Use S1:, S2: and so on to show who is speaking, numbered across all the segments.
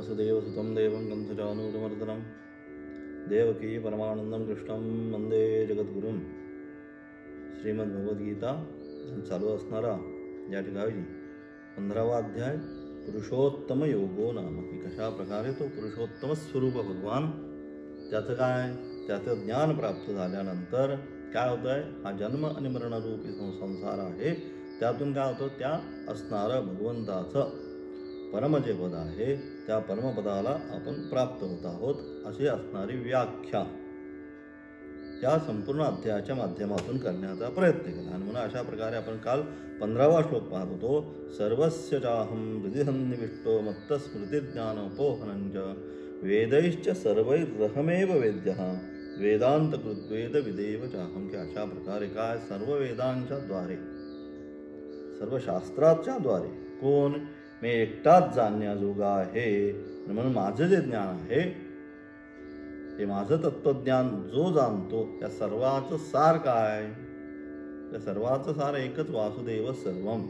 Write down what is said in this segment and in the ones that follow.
S1: वसुदेवसुतं देवं कंसचानूरमर्दनं देवकी परमानंदं कृष्णं वंदे जगद्गुरुं. श्रीमद्भगवद्गीता चालू असणारा या ठिकाणी 15वा अध्याय पुरुषोत्तम योगो नाम, की कशा प्रकारे तो पुरुषोत्तम स्वरूप भगवान, त्याचं काय, त्याचं ज्ञान प्राप्त झाल्यानंतर काय होतं आहे, हा जन्म आणि मरणरूपी संसार आहे, त्यातून काय होतं, त्या असणारं भगवंताचं परम जे पद आहे त्या परमपदाला आपण प्राप्त होत आहोत, अशी असणारी व्याख्या या संपूर्ण अध्यायाच्या माध्यमातून करण्याचा प्रयत्न केला. आणि म्हणून अशा प्रकारे आपण काल 15वा श्लोक पाहत होतो. सर्वस्य चाहं हृदिसन्निविष्टो मत्तस्मृतिज्ञानोपोहनञ्च वेदैश्च सर्वैरहमेव वेद्यः वेदान्तकृद्वेद विदेव चाहं, की अशा प्रकारे काय, सर्व वेदांच्या द्वारे, सर्व शास्त्राच्या द्वारे कोण, मी एकटाच जाणण्याजोगा आहे. म्हणून माझं जे ज्ञान आहे, हे माझं तत्त्वज्ञान जो जाणतो, त्या सर्वाचं सार काय, त्या सर्वाचं सार एकच, वासुदेव सर्वम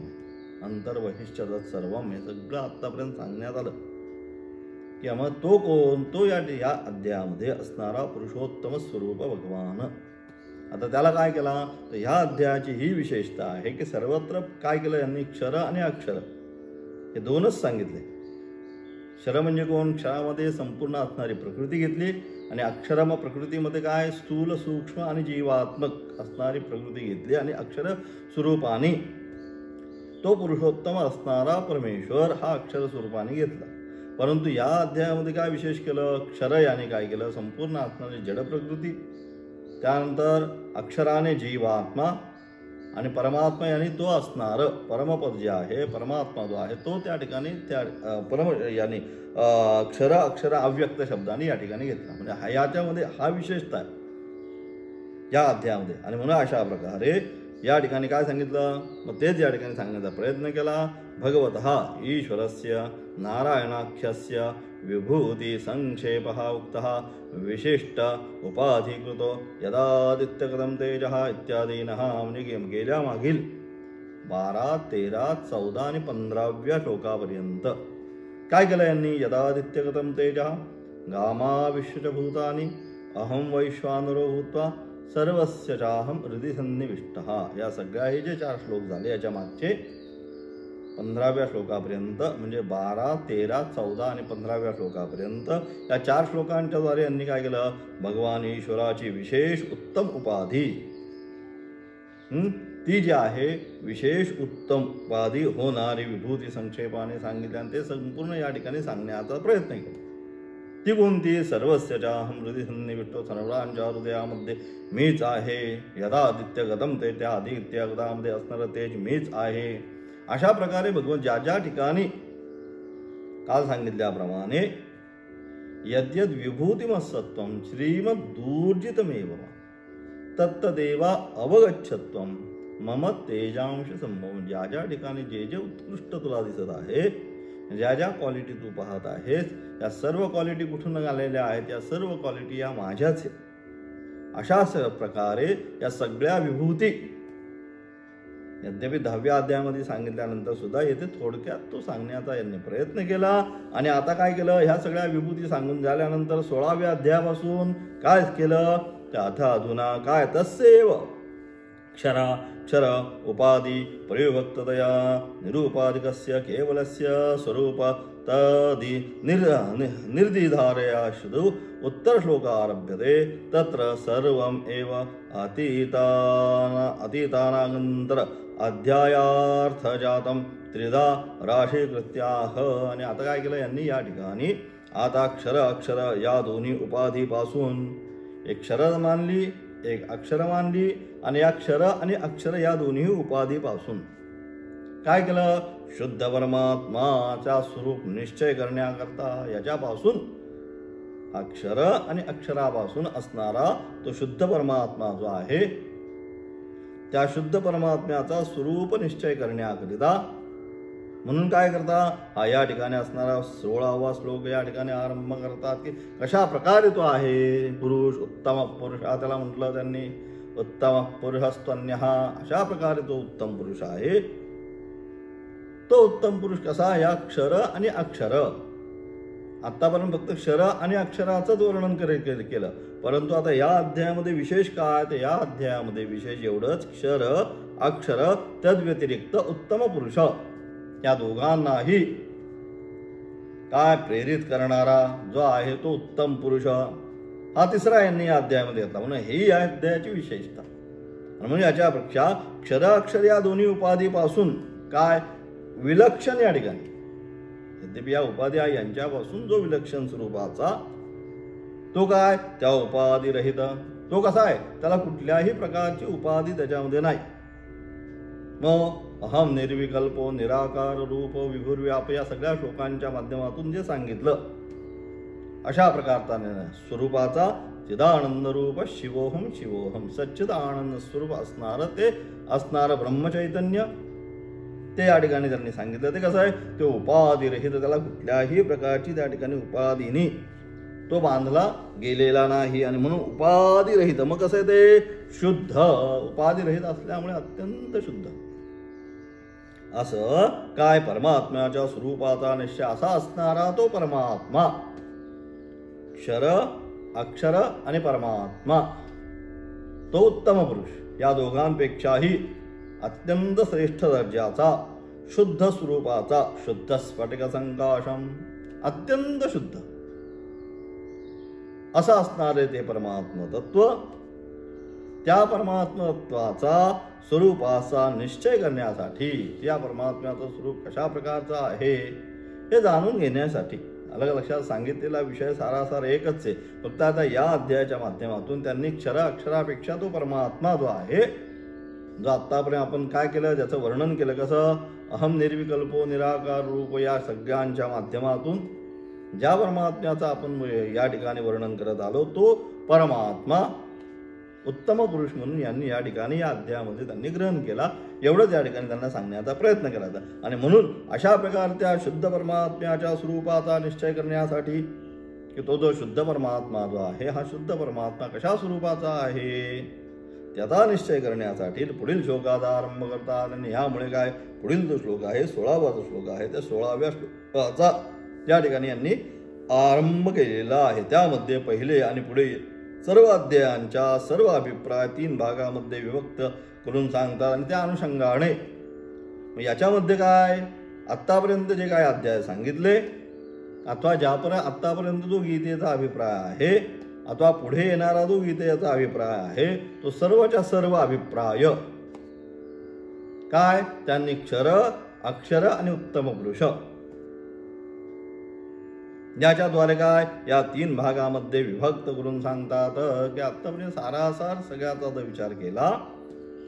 S1: अंतर्बहिश्चरत सर्वम, हे सगळं आत्तापर्यंत सांगण्यात आलं. की मग तो कोण, तो या अध्यायामध्ये असणारा पुरुषोत्तम स्वरूप भगवान. आता त्याला काय केला, तर ह्या अध्यायाची ही विशेषता आहे की सर्वत्र काय केलं यांनी, क्षर आणि अक्षर हे दोनच सांगितले. क्षर म्हणजे कोण, क्षरामध्ये संपूर्ण असणारी प्रकृती घेतली, आणि अक्षर मग प्रकृतीमध्ये काय, स्थूल सूक्ष्म आणि जीवात्मक असणारी प्रकृती घेतली, आणि अक्षर स्वरूपाने तो पुरुषोत्तम असणारा परमेश्वर हा अक्षर स्वरूपाने घेतला. परंतु या अध्यायामध्ये काय विशेष केलं, क्षर याने काय केलं, संपूर्ण असणारी जड प्रकृती, त्यानंतर अक्षराने जीवात्मा, आणि परमात्मा याने तो असणारं परमपद जे आहे, परमात्मा जो आहे तो त्या ठिकाणी त्या परम याने क्षर अक्षर अव्यक्त शब्दाने या ठिकाणी घेतला. म्हणजे याच्यामध्ये हा विशेषता आहे या अध्यायामध्ये. आणि म्हणून अशा प्रकारे या ठिकाणी काय सांगितलं, मग तेच या ठिकाणी सांगण्याचा प्रयत्न केला. भगवतः ईश्वरस्य नारायणाख्यस्य विभूती संक्षेपः उक्तः विशिष्ट उपाधिकृतो यदादित्यकृतं तेजः इत्यादीनः. म्हणजे गेल्या मागील 12, 13, 14 आणि 15व्या श्लोकापर्यंत काय केलं यांनी, यदादित्यकृतं तेजः गामा विश्वभूतानि अहं वैश्वानरो भूत्वा सर्वस्य चाहं हृदि सन्निविष्टः. या सगळ्या हे जे 4 श्लोक झाले, याच्या मागचे 15व्या श्लोकापर्यंत, म्हणजे 12, 13, 14 आणि 15व्या श्लोकापर्यंत या 4 श्लोकांच्या द्वारे यांनी काय केलं, भगवान ईश्वराची विशेष उत्तम उपाधी, ती जी आहे विशेष उत्तम उपाधी होणारी विभूती संक्षेपाने सांगितली, आणि ते संपूर्ण या ठिकाणी सांगण्याचा प्रयत्न केला. ती कोणती, सर्वस्य चाहं हृदि सन्निविष्टो, सर्वांच्या हृदयामध्ये मीच आहे. यदा आदित्य गतम ते, त्या आदित्य गतामध्ये असणारं तेज मीच आहे. अशा प्रकारे भगवान ज्या ज्या ठिकाणी काल सांगितल्याप्रमाणे यद्यद विभूतिमत्सत्वं श्रीमद्दूर्जितमेव तत्तदेवा अवगच्छत्वं मम तेजांश संभव. ज्या ज्या ठिकाणी जे जे उत्कृष्ट तुला दिसत आहे, ज्या ज्या क्वालिटी तू पाहत आहेस, या सर्व क्वालिटी कुठून आलेल्या आहेत, या सर्व क्वालिटी या माझ्याच आहेत. अशा प्रकारे या सगळ्या विभूती यद्यपि 10व्या अध्यायामध्ये सांगितल्यानंतर सुद्धा येथे थोडक्यात तो सांगण्याचा यांनी प्रयत्न केला. आणि आता काय केलं, ह्या सगळ्या विभूती सांगून झाल्यानंतर 16व्या अध्यायापासून काय केलं, त्या अथ अधुना काय, तस्यैव क्षर उपाधी प्रयुक्ततया निरुपाधिकस्य केवलस्य स्वरूप तदि निर्दिधारया शुद्धु उत्तर श्लोकारभ्यते तत्र सर्वम एव अतीतानानंतर अध्यायार्थ जातम त्रिधा राशीकृत्याह. आणि आता काय केलं यांनी या ठिकाणी, आता क्षर अक्षर या दोन्ही उपाधीपासून एक क्षर मानली, एक अक्षर मानली, आणि या क्षर आणि अक्षर या दोन्ही उपाधीपासून काय केलं, शुद्ध परमात्माचा स्वरूप निश्चय करण्याकरता याच्यापासून अक्षर आणि अक्षरापासून असणारा तो शुद्ध परमात्मा जो आहे, त्या शुद्ध परमात्म्याचा स्वरूप निश्चय करण्याकरिता म्हणून काय करता, हा या ठिकाणी असणारा 16वा श्लोक या ठिकाणी आरंभ करतात की कशा प्रकारे तो आहे पुरुष, उत्तम पुरुष त्याला म्हटलं त्यांनी, उत्तम पुरुषस्त्वन्यः. अशा प्रकारे तो उत्तम पुरुष आहे. तो उत्तम पुरुष कसा, या क्षर आणि अक्षर आतापर्यंत फक्त क्षर आणि अक्षराचंच वर्णन केलं, परंतु आता या अध्यायामध्ये विशेष काय, तर या अध्यायामध्ये विशेष एवढंच, क्षर अक्षर तद्व्यतिरिक्त उत्तम पुरुष या दोघांनाही काय प्रेरित करणारा जो आहे तो उत्तम पुरुष हा तिसरा यांनी या अध्यायामध्ये घेतला. म्हणून ही या अध्यायाची विशेषता. म्हणून याच्यापेक्षा क्षर अक्षर या दोन्ही उपाधीपासून काय विलक्षण या ठिकाणी, यद्यपि या उपाधी यांच्यापासून जो विलक्षण स्वरूपाचा तो काय, त्या उपाधी रहित तो कसा आहे, त्याला कुठल्याही प्रकारची उपाधी त्याच्यामध्ये नाही. मग अहम निर्विकल्पो निराकार रूप विभुर्व्याप या सगळ्या श्लोकांच्या माध्यमातून जे सांगितलं अशा प्रकारचा स्वरूपाचा चिदानंद रूप शिवोहम शिवोहम सच्चिद आनंद स्वरूप असणारं ब्रह्मचैतन्य ते या ठिकाणी त्यांनी सांगितलं. ते कसं आहे, ते उपाधी रहित, त्याला कुठल्याही प्रकारची त्या ठिकाणी उपाधीनी तो बांधला गेलेला नाही. आणि म्हणून उपाधी रहित, मग कसं आहे ते शुद्ध, उपाधी रहित असल्यामुळे अत्यंत शुद्ध असं काय परमात्म्याच्या स्वरूपाचा निश्चय असा असणारा तो परमात्मा, क्षर अक्षर आणि परमात्मा तो उत्तम पुरुष या दोघांपेक्षाही अत्यंत श्रेष्ठ दर्जाचा शुद्ध स्वरूपाचा, शुद्ध स्फटिक संकाशम, अत्यंत शुद्ध असं असणारे ते परमात्म तत्व, त्या परमात्म तत्वाचा स्वरूपाचा निश्चय करण्यासाठी, त्या परमात्म्याचं स्वरूप कशा प्रकारचं आहे हे जाणून घेण्यासाठी अलग लक्षात सांगितलेला विषय सारासार एकच आहे. फक्त आता या अध्यायाच्या माध्यमातून त्यांनी क्षर अक्षरापेक्षा तो परमात्मा जो आहे, जो आत्तापर्यंत आपण काय केलं त्याचं वर्णन केलं, कसं अहम निर्विकल्पो निराकार रूप या सगळ्यांच्या माध्यमातून ज्या परमात्म्याचं आपण या ठिकाणी वर्णन करत आलो तो परमात्मा उत्तम पुरुष म्हणून यांनी या ठिकाणी या अध्यायामध्ये त्यांनी ग्रहण केला. एवढंच या ठिकाणी त्यांना सांगण्याचा प्रयत्न केला होता. आणि म्हणून अशा प्रकारच्या शुद्ध परमात्म्याच्या स्वरूपाचा निश्चय करण्यासाठी की तो जो शुद्ध परमात्मा जो आहे हा शुद्ध परमात्मा कशा स्वरूपाचा आहे त्याचा निश्चय करण्यासाठी पुढील श्लोकाचा आरंभ करतात. आणि यामुळे काय, पुढील जो श्लोक आहे 16वा जो श्लोक आहे त्या 16व्या श्लोकाचा या ठिकाणी यांनी आरंभ केलेला आहे. त्यामध्ये पहिले आणि पुढे सर्व अध्यायांच्या सर्व अभिप्राय 3 भागामध्ये विभक्त करून सांगतात. आणि त्या अनुषंगाने याच्यामध्ये काय आत्तापर्यंत जे काय अध्याय सांगितले अथवा आत्तापर्यंत जो गीतेचा अभिप्राय आहे अथवा पुढे येणारा जो गीतेचा अभिप्राय आहे तो सर्वच्या सर्व अभिप्राय काय त्यांनी क्षर अक्षर आणि उत्तम पुरुष याच्याद्वारे काय या 3 भागामध्ये विभक्त करून सांगतात. की आत्तापर्यंत सारासार सगळ्याचा जर विचार केला,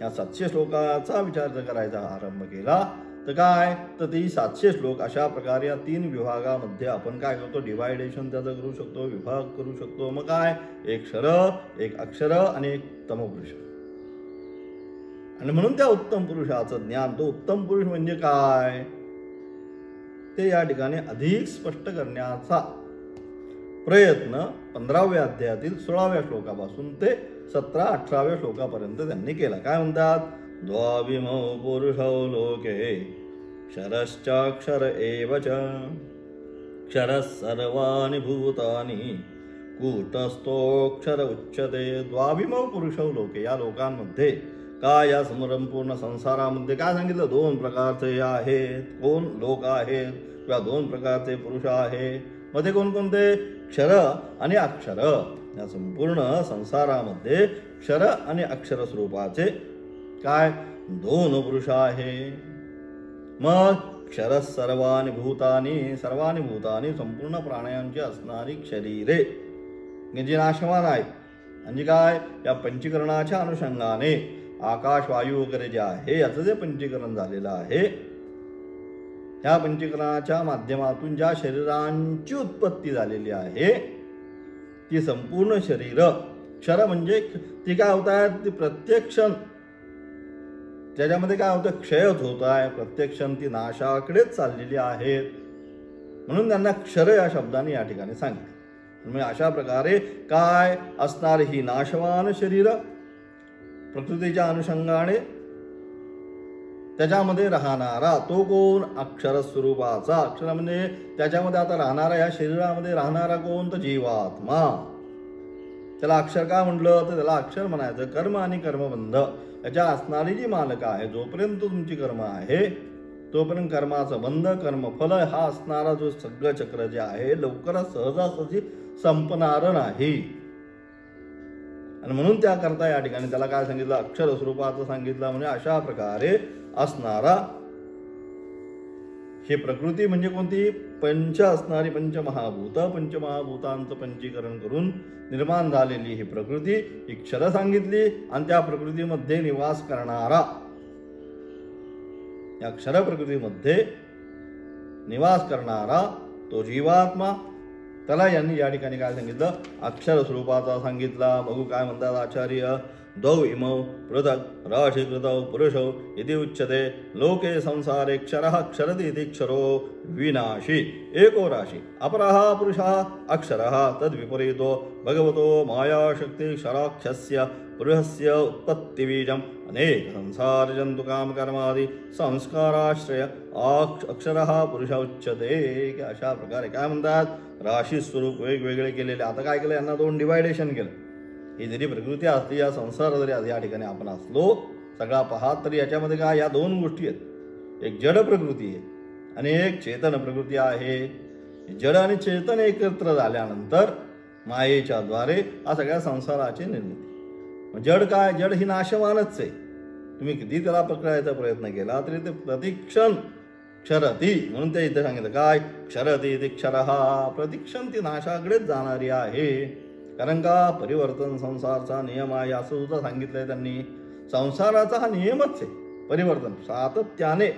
S1: या 700 श्लोकाचा विचार जर करायचा आरंभ केला तर काय, तर ती 700 श्लोक अशा प्रकारे या 3 विभागामध्ये आपण काय करतो, डिवायडेशन त्याचं करू शकतो, विभाग करू शकतो. मग काय, एक क्षर एक अक्षर आणि एक उत्तम पुरुष. आणि म्हणून त्या उत्तम पुरुषाचं ज्ञान, तो उत्तम पुरुष म्हणजे काय ते या ठिकाणी अधिक स्पष्ट करण्याचा प्रयत्न 15व्या अध्यायातील 16व्या श्लोकापासून ते 17-18व्या श्लोकापर्यंत त्यांनी केला. काय म्हणतात, द्वाविमौ पुरुषौ लोके क्षरश्चाक्षर एव च क्षरः सर्वाणि भूतानि कूटस्थोक्षर उच्यते. द्वाविमौ पुरुषौ लोके या लोकांमध्ये काय, या संपूर्ण संसारामध्ये काय सांगितलं, 2 प्रकारचे आहेत. कोण लोक आहेत किंवा 2 प्रकारचे पुरुष आहे. मध्ये कोणकोणते, क्षर आणि अक्षर. या संपूर्ण संसारामध्ये क्षर आणि अक्षर स्वरूपाचे काय 2 पुरुष आहे. मग क्षर सर्वानि भूतानी, सर्वानि भूतानी संपूर्ण प्राण्यांची असणारी शरीरे जी नाशवान आहे. म्हणजे काय, या पंचीकरणाच्या अनुषंगाने आकाश वायू वगैरे जे आहे याचं जे पंचीकरण झालेलं आहे, ह्या पंचीकरणाच्या माध्यमातून ज्या शरीरांची उत्पत्ती झालेली आहे ती संपूर्ण शरीर, क्षर म्हणजे ती काय होत आहे, ती प्रत्येक क्षण त्याच्यामध्ये काय होतं, क्षयच होत आहे. प्रत्येक क्षण ती नाशाकडेच चाललेली आहेत. म्हणून त्यांना क्षर या शब्दाने या ठिकाणी सांगितलं. म्हणजे अशा प्रकारे काय असणार ही नाशवान शरीर प्रकृतीच्या अनुषंगाने त्याच्यामध्ये राहणारा तो कोण? अक्षर स्वरूपाचा. अक्षर म्हणजे त्याच्यामध्ये आता राहणारा, या शरीरामध्ये राहणारा कोण? तर जीवात्मा. त्याला अक्षर का म्हटलं? तर त्याला अक्षर म्हणायचं. कर्म आणि कर्मबंध याच्या असणारी जी मालक आहे, जोपर्यंत तुमची कर्म आहे तोपर्यंत कर्माचं बंध, कर्मफल हा असणारा जो सगळं चक्र जे आहे लवकरच सहजासहजी संपणार नाही. आणि म्हणून त्याकरता या ठिकाणी त्याला काय सांगितलं? अक्षर स्वरूपाचं सांगितलं. म्हणजे अशा प्रकारे असणारा ही प्रकृती म्हणजे कोणती? पंच असणारी पंचमहाभूत. पंचमहाभूतांचं पंचीकरण करून निर्माण झालेली ही प्रकृती, ही क्षर सांगितली. आणि त्या प्रकृतीमध्ये निवास करणारा, या क्षर प्रकृतीमध्ये निवास करणारा तो जीवात्मा, त्याला यांनी या ठिकाणी काय सांगितलं? अक्षर स्वरूपाचा सांगितला. बघू काय म्हणतात आचार्य. द्वौ इमौ पृथक् राशीकृतौ पुरुषौ इति उच्यते. लोके संसारे क्षरः क्षरति इति क्षरो विनाशी एको राशी अपरः पुरुषः अक्षरः तद्विपरीतो भगवतो मायाशक्ति क्षराख्यस्य पुरुषस्य उत्पत्तिबीजम् अनेक संसार जंतु काम कर्मादि संस्काराश्रय अक्षरः पुरुष उच्यते. अशा प्रकारे काय म्हणतात? राशी स्वरूप वेगवेगळे केलेले. आता काय केलं? यांना दोन डिवायडेशन केलं. ही जरी प्रकृती असली, या संसार जरी या ठिकाणी आपण असलो सगळा पाहात, तरी याच्यामध्ये काय? या दोन गोष्टी आहेत. एक जड प्रकृती आहे आणि एक चेतन प्रकृती आहे. जड आणि चेतन एकत्र झाल्यानंतर मायेच्या द्वारे हा सगळ्या संसाराची निर्मिती. जड काय? जड ही नाशवानच आहे. तुम्ही किती त्याला पकडायचा प्रयत्न केला तरी ते प्रतिक्षण क्षरती, म्हणून ते इथे सांगितलं काय? क्षरती ती क्षरहा, प्रतिक्षण ती नाशाकडेच जाणारी आहे. कारण का? परिवर्तन संसारचा नियम आहे असं सुद्धा सांगितलंय त्यांनी. संसाराचा हा नियमच आहे परिवर्तन, सातत्याने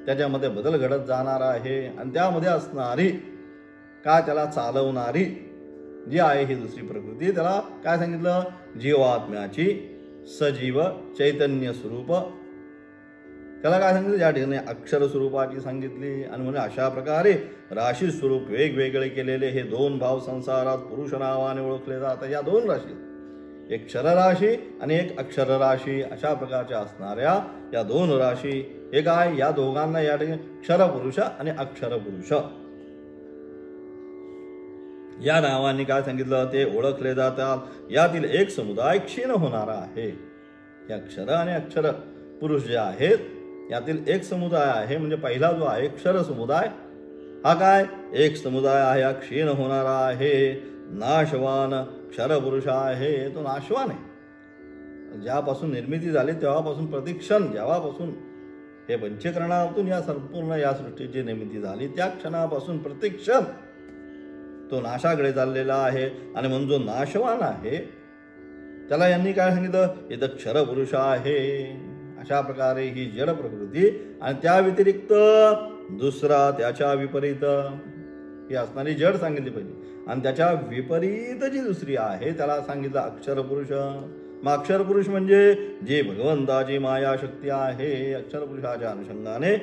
S1: त्याच्यामध्ये बदल घडत जाणार आहे. आणि त्यामध्ये असणारी काय? त्याला चालवणारी जी आहे ही दुसरी प्रकृती, त्याला काय सांगितलं? जीवात्म्याची सजीव चैतन्य स्वरूप, त्याला काय सांगितलं? या ठिकाणी अक्षर स्वरूपाची सांगितली. आणि म्हणजे अशा प्रकारे राशी स्वरूप वेगवेगळे केलेले हे दोन भाव संसारात पुरुष नावाने ओळखले जातात. या दोन राशी, एक क्षर राशी आणि एक अक्षर राशी, अशा प्रकारच्या असणाऱ्या या दोन राशी हे काय? या दोघांना या ठिकाणी क्षर पुरुष आणि अक्षर पुरुष या नावाने काय सांगितलं? ते ओळखले जातात. यातील एक समुदाय क्षीण होणारा आहे. या क्षर आणि अक्षर पुरुष जे आहेत यातील एक समुदाय आहे. म्हणजे पहिला जो आहे क्षर समुदाय, हा काय? एक समुदाय आहे, हा क्षीण होणारा आहे. नाशवान क्षर पुरुष आहे, तो नाशवान आहे. ज्यापासून निर्मिती झाली तेव्हापासून प्रतिक्षण, जेव्हापासून हे पंचकरणातून या संपूर्ण या सृष्टीची निर्मिती झाली त्या क्षणापासून प्रतिक्षण तो नाशाकडे चाललेला आहे. आणि म्हणून जो नाशवान आहे त्याला यांनी काय सांगितलं? इथं क्षर पुरुष आहे. अशा प्रकारे ही जड प्रकृती आणि त्या व्यतिरिक्त दुसरा त्याच्या विपरीत ही असणारी जड सांगितली पाहिजे. आणि त्याच्या विपरीत जी दुसरी आहे त्याला सांगितलं अक्षर पुरुष. मग अक्षर पुरुष म्हणजे जे भगवंताची मायाशक्ती आहे. अक्षर पुरुषाच्या अनुषंगाने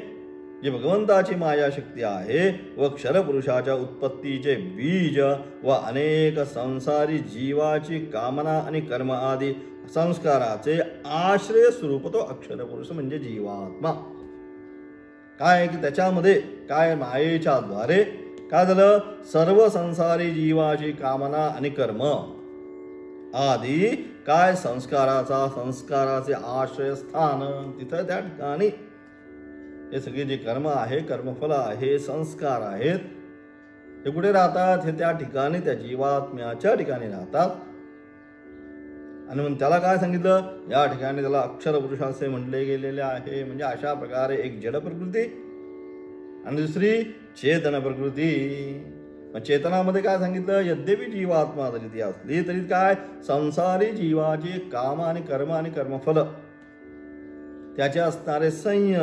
S1: जी भगवंताची मायाशक्ती आहे व क्षरपुरुषाच्या उत्पत्तीचे बीज व अनेक संसारी जीवाची कामना आणि कर्म आदी संस्काराचे आश्रय स्वरूप तो अक्षर पुरुष म्हणजे जीवात्मा. काय की त्याच्यामध्ये काय? मायेच्या द्वारे काय झालं? सर्व संसारी जीवाची कामना आणि कर्म आदी काय? संस्काराचे आश्रयस्थान, तिथं त्या ठिकाणी हे सगळे जे कर्म आहे, कर्मफल आहे, संस्कार आहेत, हे कुठे राहतात? हे त्या ठिकाणी, त्या जीवात्म्याच्या ठिकाणी राहतात. आणि मग त्याला काय सांगितलं? या ठिकाणी त्याला अक्षर पुरुष असे म्हटले गेलेले आहे. म्हणजे अशा प्रकारे एक जड प्रकृती आणि दुसरी चेतन प्रकृती. चेतनामध्ये काय सांगितलं? यद्यपि जीवात्मा जरी ती असली तरी काय? संसारी जीवाचे काम आणि कर्मफल त्याचे असणारे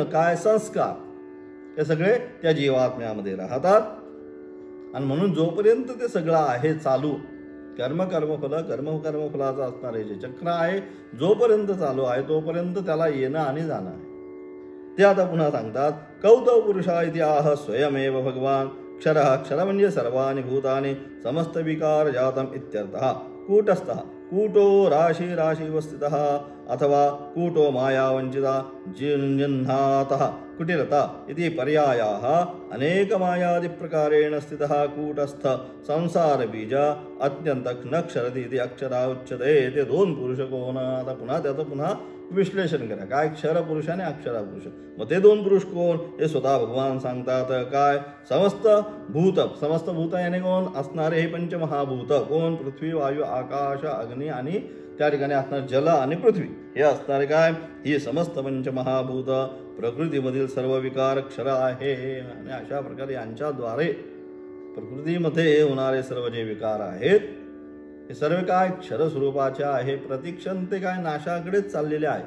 S1: काय? संस्कार हे सगळे त्या जीवात्म्यामध्ये राहतात. आणि म्हणून जोपर्यंत ते सगळं आहे चालू, कर्मफलाचं असणारे जे चक्र आहे जोपर्यंत चालू आहे तोपर्यंत त्याला येणं आणि जाणं आहे. ते आता पुन्हा सांगतात. कौतौ पुरुषा इति आह स्वयमेव भगवान क्षर. क्षर म्हणजे सर्वानि भूतानि समस्त विकार जातम इत्यर्थः. कूटस्थः कूटो राशी राशिवस्थितः अथवा कूटो मायावंचिता जिन्नातः कुटिलता इति पर्यायाः अनेकमायादिप्रकारेण स्थितः कूटस्थ संसारबीज अत्यंतक न क्षरति इति अक्षरा उच्यते. ते दोन पुरुष कोण? आता पुन्हा त्याचं पुन्हा विश्लेषण करा. काय क्षर पुरुष आणि अक्षरा पुरुष, मग ते दोन पुरुष कोण? हे स्वतः भगवान सांगतात. काय? समस्त भूत याने कोण असणारे हे पंचमहाभूत कोण? पृथ्वी, वायू, आकाश, अग्नी आणि त्या ठिकाणी असणार जल आणि पृथ्वी हे असणारे काय? ही समस्त पंचमहाभूत प्रकृतीमधील सर्व विकार क्षर आहे. आणि अशा प्रकारे यांच्याद्वारे प्रकृतीमध्ये होणारे सर्व जे विकार आहेत हे सर्व काय क्षर स्वरूपाचे आहे. प्रतिक्षण ते काय नाशाकडेच चाललेले आहे.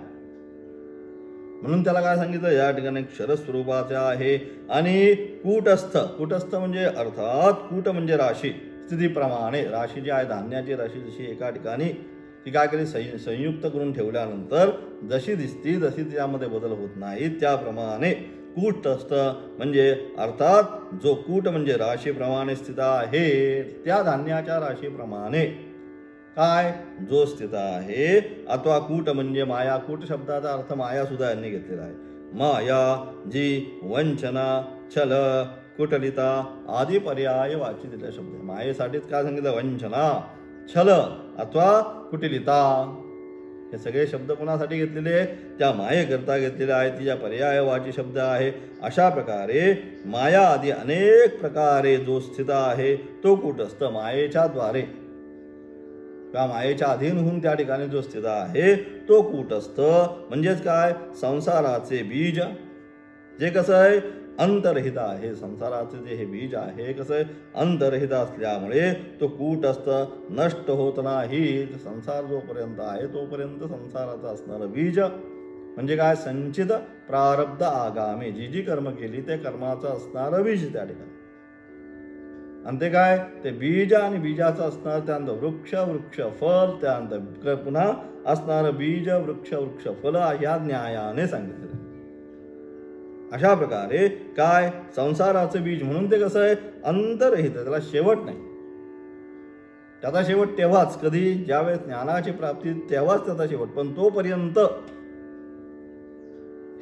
S1: म्हणून त्याला काय सांगितलं या ठिकाणी क्षर स्वरूपाचे आहे. आणि कूटस्थ म्हणजे अर्थात कूट म्हणजे राशी, स्थितीप्रमाणे राशी जी आहे धान्याची राशी जशी एका ठिकाणी ती काय केली संयुक्त करून ठेवल्यानंतर जशी दिसती तशी त्यामध्ये बदल होत नाही त्याप्रमाणे कूटस्थ म्हणजे अर्थात जो कूट म्हणजे राशीप्रमाणे स्थित आहे त्या धान्याच्या राशीप्रमाणे काय जो स्थित आहे. अथवा कूट म्हणजे माया. कूट शब्दाचा अर्थ माया सुद्धा यांनी घेतलेला आहे. माया जी वंचना छल कुटलिता आदी पर्याय वाची दिलेला शब्द आहे. मायेसाठीच काय सांगितलं? वंचना, छल अथवा कुटिलिता हे सगळे शब्द कोणासाठी घेतलेले? त्या मायेकरता घेतलेले आहेत. तिच्या पर्यायवाची शब्द आहे. अशा प्रकारे माया आदी अनेक प्रकारे जो स्थित आहे तो कूटस्थ मायेच्या द्वारे त्या मायेच्या अधीन होऊन त्या ठिकाणी जो स्थित आहे तो कूटस्थ म्हणजेच काय? संसाराचे बीज जे कसं आहे अंतरहित आहे. संसाराचे जे हे बीज आहे कसं आहे अंतरहित असल्यामुळे तो कूटस्थ नष्ट होत नाही. संसार जोपर्यंत आहे तोपर्यंत संसाराचं असणारं बीज म्हणजे काय? संचित प्रारब्ध आगामी जी जी कर्म केली ते कर्माचं असणारं बीज त्या ठिकाणी. आणि ते काय? ते बीज आणि बीजाचं असणार त्यानंतर वृक्ष फल त्यानंतर पुन्हा असणारं बीज वृक्ष फल या न्यायाने सांगितलं. अशा प्रकारे काय संसाराचं बीज म्हणून ते कसं आहे अंतरहित, त्याला शेवट नाही. त्याचा शेवट तेव्हाच कधी ज्यावेळेस ज्ञानाची प्राप्ती तेव्हाच त्याचा शेवट, पण तोपर्यंत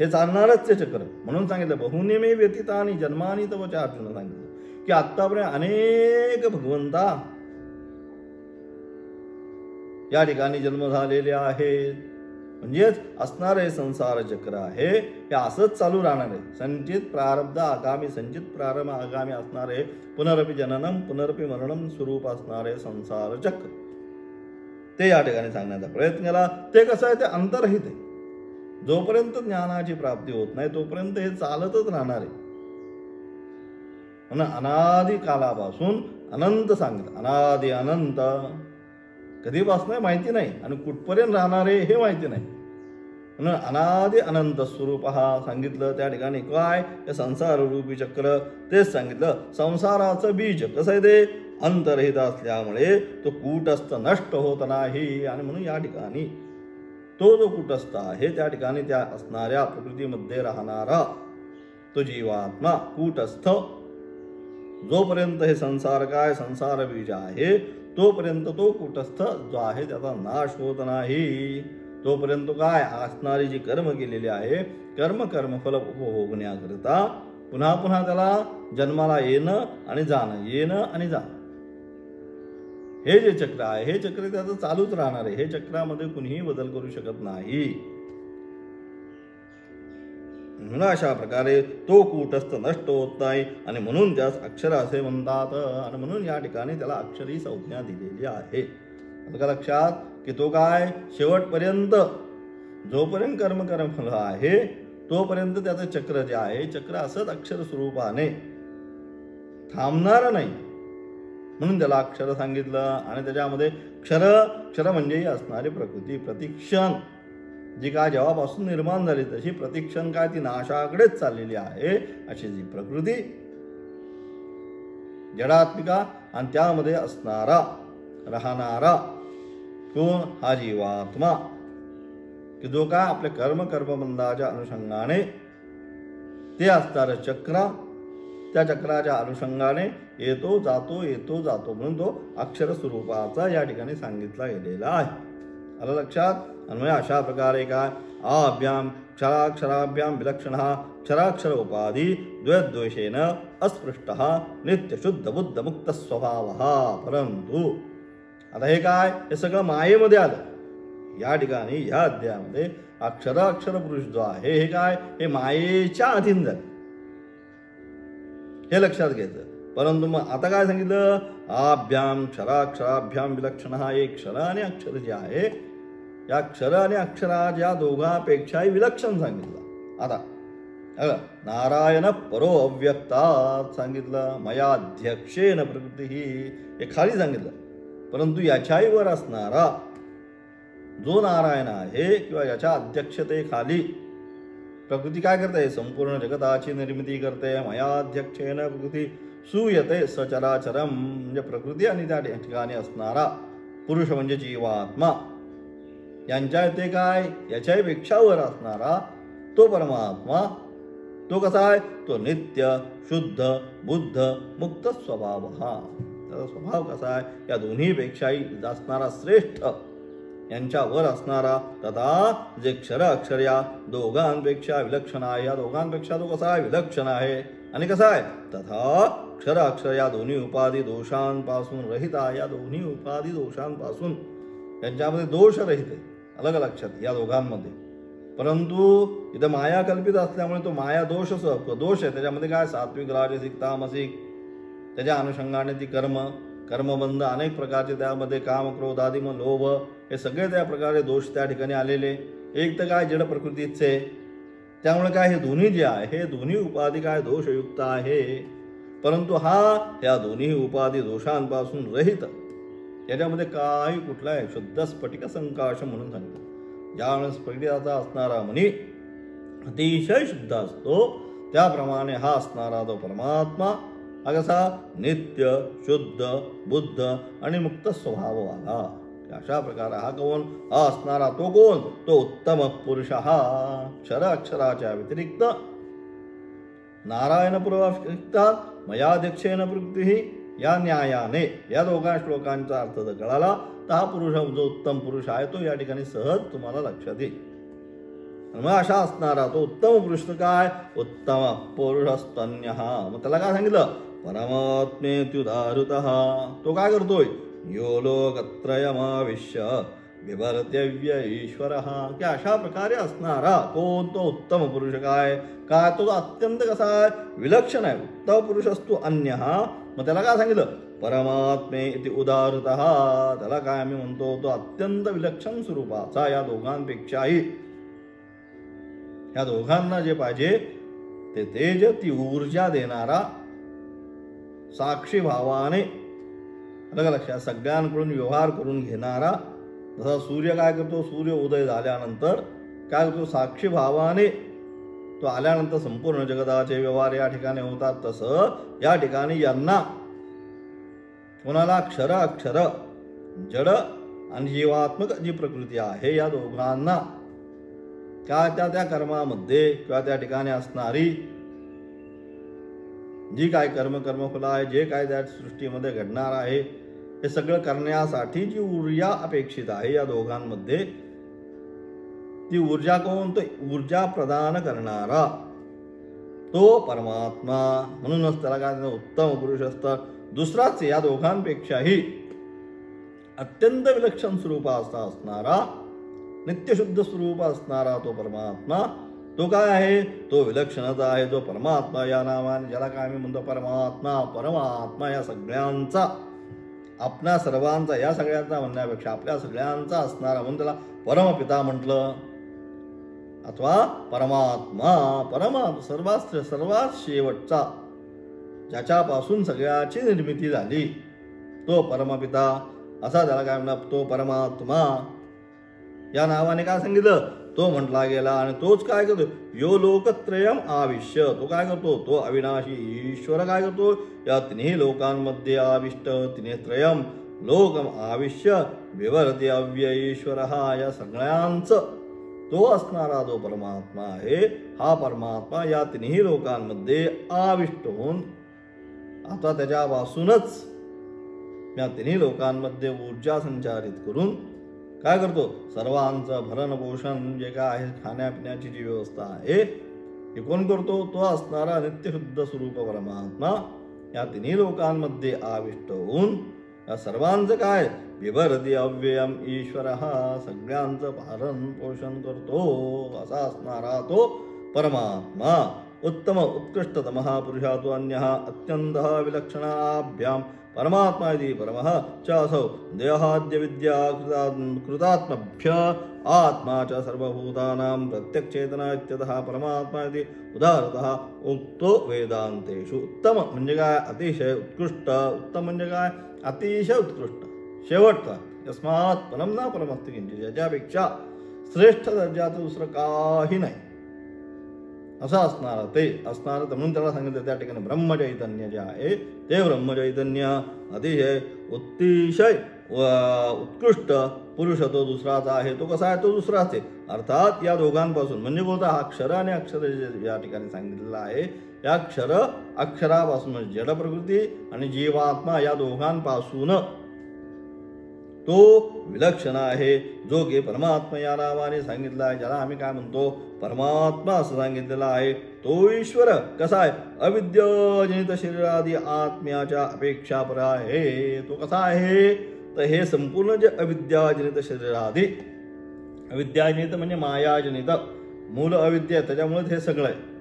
S1: हे चालणारच ते चक्र. म्हणून सांगितलं बहुनिमे व्यतीतानि जन्मानि तव च अर्जुन सांगितलं की आत्तापर्यंत अनेक भगवंता या ठिकाणी जन्म झालेले आहेत. म्हणजेच असणारे संसार चक्र आहे हे असंच चालू राहणार आहे. संचित प्रारब्ध आगामी संचित प्रारंभ आगामी असणारे पुनरपि जननम पुनरपि मरणम स्वरूप असणारे संसार चक्र ते या ठिकाणी सांगण्याचा प्रयत्न केला. ते कसं आहे ते अंतर्हित आहे. जोपर्यंत ज्ञानाची प्राप्ती होत नाही तोपर्यंत हे चालतच राहणार आहे. म्हणून अनादि कालापासून अनंत सांगितलं. अनादि अनंत कधीपासून माहिती नाही आणि कुठपर्यंत राहणार आहे हे माहिती नाही. म्हणून अनादि अनंत स्वरूप हा सांगितलं. त्या ठिकाणी काय हे संसार रूपी चक्र तेच सांगितलं. संसाराचं बीज कसं आहे ते अंतरहित असल्यामुळे तो कूटस्थ नष्ट होत नाही. आणि म्हणून या ठिकाणी तो जो कूटस्थ आहे त्या ठिकाणी त्या असणाऱ्या प्रकृतीमध्ये राहणारा तो जीवात्मा कूटस्थ जोपर्यंत हे संसार काय संसार बीज आहे तोपर्यंत तो कूटस्थ जो आहे त्याचा नाश होत नाही. तोपर्यंत काय असणारी जी कर्म केलेली आहे कर्मफल उपभोगण्याकरिता पुन्हा पुन्हा त्याला जन्माला येणं आणि जाणं हे जे चक्र आहे हे चक्र त्याचं चालूच राहणार आहे. हे चक्रामध्ये कुणीही बदल करू शकत नाही. म्हणून अशा प्रकारे तो कूटस्थ नष्ट होत नाही आणि म्हणून त्यास अक्षर असे म्हणतात. आणि म्हणून या ठिकाणी त्याला अक्षरी संज्ञा दिलेली आहे. आता लक्षात की तो काय शेवटपर्यंत जोपर्यंत कर्मफल आहे तोपर्यंत त्याचं चक्र जे आहे चक्र असंच अक्षर स्वरूपाने थांबणार नाही. म्हणून त्याला अक्षर सांगितलं. आणि त्याच्यामध्ये क्षर म्हणजे असणारी प्रकृती प्रतिक्षण जी काय जेव्हापासून निर्माण झाली तशी प्रतिक्षण काय ती नाशाकडेच चाललेली आहे अशी जी प्रकृती जडात्मिका आणि त्यामध्ये असणारा राहणारा कोण हा जीवात्मा की जो काय आपल्या कर्मबंधाच्या अनुषंगाने ते असणारं चक्र त्या चक्राच्या अनुषंगाने येतो जातो म्हणून तो अक्षर स्वरूपाचा या ठिकाणी सांगितला गेलेला आहे. आलं लक्षात. अन्वय अशा प्रकारे काय आभ्याम क्षराक्षराभ्याम विलक्षण क्षराक्षर उपाधी द्वैद्वेषेण अस्पृष्ट नित्य शुद्ध बुद्ध मुक्त स्वभाव. परंतु आता हे काय, हे सगळं मायेमध्ये आलं. या ठिकाणी या अध्यायामध्ये अक्षराक्षर पुरुष जो आहे हे काय, हे मायेच्या अधीन झाले, हे लक्षात घ्यायचं. परंतु मग आता काय सांगितलं, आभ्याम क्षराक्षराभ्याम विलक्षण. हे क्षर आणि अक्षर जे आहे, या क्षर आणि अक्षरा या दोघांपेक्षाही विलक्षण सांगितलं. आता नारायण परो अव्यक्तात् सांगितलं, मयाध्यक्षेन प्रकृती, हे खाली सांगितलं. परंतु याच्याही वर असणारा जो नारायण आहे किंवा याच्या अध्यक्षतेखाली प्रकृती काय करते, संपूर्ण जगताची निर्मिती करते. मयाध्यक्षेन प्रकृती सूयते सचराचरम, म्हणजे प्रकृती आणि त्या ठिकाणी असणारा पुरुष म्हणजे जीवात्मा, यांच्या ते काय, याच्याही पेक्षा वर असणारा तो परमात्मा, तो कसा आहे, तो नित्य शुद्ध बुद्ध मुक्त स्वभाव. त्याचा स्वभाव कसा आहे, या दोन्हीपेक्षाही असणारा श्रेष्ठ, यांच्यावर असणारा, तथा जे क्षर अक्षर या दोघांपेक्षा विलक्षण आहे, या दोघांपेक्षा तो कसा आहे, विलक्षण आहे. आणि कसा आहे, तथा क्षर अक्षर या दोन्ही उपाधी दोषांपासून रहित आहे. या दोन्ही उपाधी दोषांपासून, त्यांच्यामध्ये दोष रहित आहे, अलग लक्षात या दोघांमध्ये. परंतु इथं माया कल्पित असल्यामुळे तो माया दोष आहे. त्याच्यामध्ये काय, सात्विक राजसिक तामसिक, त्याच्या अनुषंगाने ती कर्मबंध अनेक प्रकारचे, त्यामध्ये काम क्रोध आदी मग लोभ, हे सगळे त्या प्रकारे दोष त्या ठिकाणी आलेले. एक तर काय जड प्रकृतीचे, त्यामुळे काय हे दोन्ही जे आहे, हे दोन्ही उपाधी काय दोषयुक्त आहे. परंतु या दोन्ही उपाधी दोषांपासून रहित, याच्यामध्ये काही कुठलाही शुद्ध स्फटिक संकाश म्हणून सांगतो. ज्यावेळेस स्फटिकाचा असणारा मनी अतिशय शुद्ध असतो, त्याप्रमाणे हा असणारा तो परमात्मा हा कसा, नित्य शुद्ध बुद्ध आणि मुक्त स्वभाववाला. अशा प्रकारे हा कोण, हा असणारा तो कोण, तो उत्तम पुरुष. हा क्षर अक्षराच्या व्यतिरिक्त नारायण पूर्वाधिकतात मयाध्यक्षेन प्रकृती, या न्यायाने या दोघा श्लोकांचा अर्थ जर कळाला तर हा पुरुष जो उत्तम पुरुष आहे तो या ठिकाणी सहज तुम्हाला लक्षात येईल. मग अशा असणारा तो उत्तम पुरुष काय, उत्तम पुरुषस्तन्य. मग त्याला काय सांगितलं, परमात्मेत्युदाहृतः. तो काय करतोय, यो लोकत्रयमाविश्य बिभर्त्यव्य ईश्वरः. की अशा प्रकारे असणारा कोण, तो उत्तम पुरुष काय, तो अत्यंत कसा आहे, विलक्षण आहे. उत्तम पुरुषस्तु अन्यः. मग त्याला काय सांगितलं, परमात्मे इति उदाहृतः. त्याला काय आम्ही म्हणतो, तो अत्यंत विलक्षण स्वरूपाचा, या दोघांपेक्षाही, या दोघांना जे पाहिजे ते तेज, ती ऊर्जा देणारा, साक्षी भावाने अलग लक्षात सगळ्यांकडून व्यवहार करून घेणारा. जसा सूर्य काय करतो, सूर्य उदय झाल्यानंतर काय करतो, साक्षी भावाने तो आल्यानंतर संपूर्ण जगताचे व्यवहार या ठिकाणी होतात. तसं या ठिकाणी यांना, कोणाला, क्षर अक्षर जड आणि जीवात्मक जी प्रकृती आहे, या दोघांना त्या कर्मामध्ये किंवा त्या ठिकाणी असणारी जी काय कर्मफल आहे, जे काय त्या सृष्टीमध्ये घडणार आहे, हे सगळं करण्यासाठी जी ऊर्जा अपेक्षित आहे या दोघांमध्ये, ती ऊर्जा कोण, तो ऊर्जा प्रदान करणारा तो परमात्मा. म्हणूनच त्याला काय उत्तम पुरुष असतात. दुसराच या दोघांपेक्षाही अत्यंत विलक्षण स्वरूपाचा असणारा, नित्यशुद्ध स्वरूप असणारा तो परमात्मा, तो काय आहे, तो विलक्षणता आहे. जो परमात्मा या नावाने, ज्याला काय आम्ही म्हणतो परमात्मा या सगळ्यांचा, आपल्या सर्वांचा, या सगळ्यांचा म्हणण्यापेक्षा आपल्या सगळ्यांचा असणारा म्हणून त्याला परमपिता म्हटलं, अथवा परमात्मा सर्वात शेवटचा, ज्याच्यापासून सगळ्याची निर्मिती झाली, तो परमपिता, असा त्याला काय म्हणतात, तो परमात्मा या नावाने काय सांगितलं, तो म्हटला गेला. आणि तोच काय करतो, यो लोकत्रयम आविश्य. तो काय करतो, तो अविनाशी ईश्वर काय करतो, या तिन्ही लोकांमध्ये आविष्ट, तिन्ही त्रयम लोकम आविश्य विवर्ते अव्यय ईश्वर. या सगळ्यांचं तो असणारा जो परमात्मा आहे, हा परमात्मा या तिन्ही लोकांमध्ये आविष्ट होऊन आता त्याच्यापासूनच या तिन्ही लोकांमध्ये ऊर्जा संचारित करून काय करतो, सर्वांचं भरण पोषण जे काय आहे, खाण्यापिण्याची जी व्यवस्था आहे हे कोण करतो, तो असणारा नित्यशुद्ध स्वरूप परमात्मा या तिन्ही लोकांमध्ये आविष्ट होऊन या सर्वांचं काय विभरती अव्ययम ईश्वर, सगळ्यांचं पालन पोषण करतो असा असणारा तो परमात्मा उत्तम उत्कृष्टतम पुरुषा तो अन्य अत्यंत विलक्षणाभ्याम परमात्मा इति परमः च असौ देहाद्य विद्या कृतात्मभ्य आत्मा च सर्वभूतानां प्रत्यक्षचेतना इत्यतः परमात्मा इति उदाहरतः उक्तो वेदांतेषु। उत्तम म्हणजे काय, अतिशय उत्कृष्ट, उत्तम म्हणजे काय, अतिशय उत्कृष्ट, शेवटचा, यस्मात् परम ना परमस्ति किंचित, याच्यापेक्षा श्रेष्ठ दर्जाचं दुसरं काही नाही असं असणार ते असणार, म्हणून त्याला सांगितलं त्या ठिकाणी ब्रह्मचैतन्य जे आहे ते ब्रह्मचैतन्य अतिशय उत्कृष्ट पुरुष तो दुसराचा आहे। तो कसा आहे, तो दुसराच आहे, अर्थात या दोघांपासून म्हणजे कोणता, हा क्षर आणि अक्षर या ठिकाणी सांगितलेला आहे, या अक्षरापासून जड प्रकृती आणि जीवात्मा या दोघांपासून तो विलक्षण आहे, जो की परमात्मा या नावाने सांगितला आहे, ज्याला आम्ही काय म्हणतो परमात्मा असं सांगितलेला आहे। तो ईश्वर कसा आहे, अविद्याजनित शरीरादी आत्म्याच्या अपेक्षा पर आहे। तो कसा आहे, तर हे संपूर्ण जे अविद्याजनित शरीरादी, अविद्याजनित म्हणजे मायाजनित, मूल अविद्या, त्याच्यामुळे हे सगळं आहे।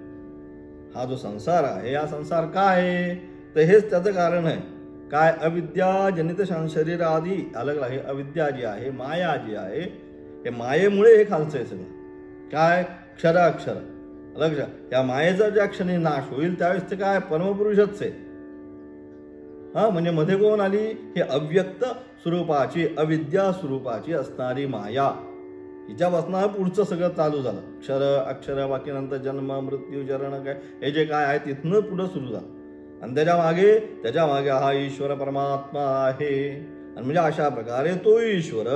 S1: हा जो संसार आहे, हा संसार काय आहे, तर हेच त्याचं कारण आहे। काय, अविद्या जनित शरीर आदी अलग आहे, अविद्या जी आहे, माया जी आहे, हे मायेमुळे हे खालचं आहे सगळं। काय, क्षर अक्षर अलग, या मायेचा ज्या क्षणी नाश होईल त्यावेळेस ते काय परमपुरुषच आहे। म्हणजे मध्ये कोण आली, हे अव्यक्त स्वरूपाची अविद्या स्वरूपाची असणारी माया, हिच्यापासून पुढचं सगळं चालू झालं, क्षर अक्षर बाकी नंतर जन्म मृत्यू जरण काय हे जे काय आहे तिथनं पुढं सुरू झालं, आणि त्याच्या मागे हा ईश्वर परमात्मा आहे। आणि म्हणजे अशा प्रकारे तो ईश्वर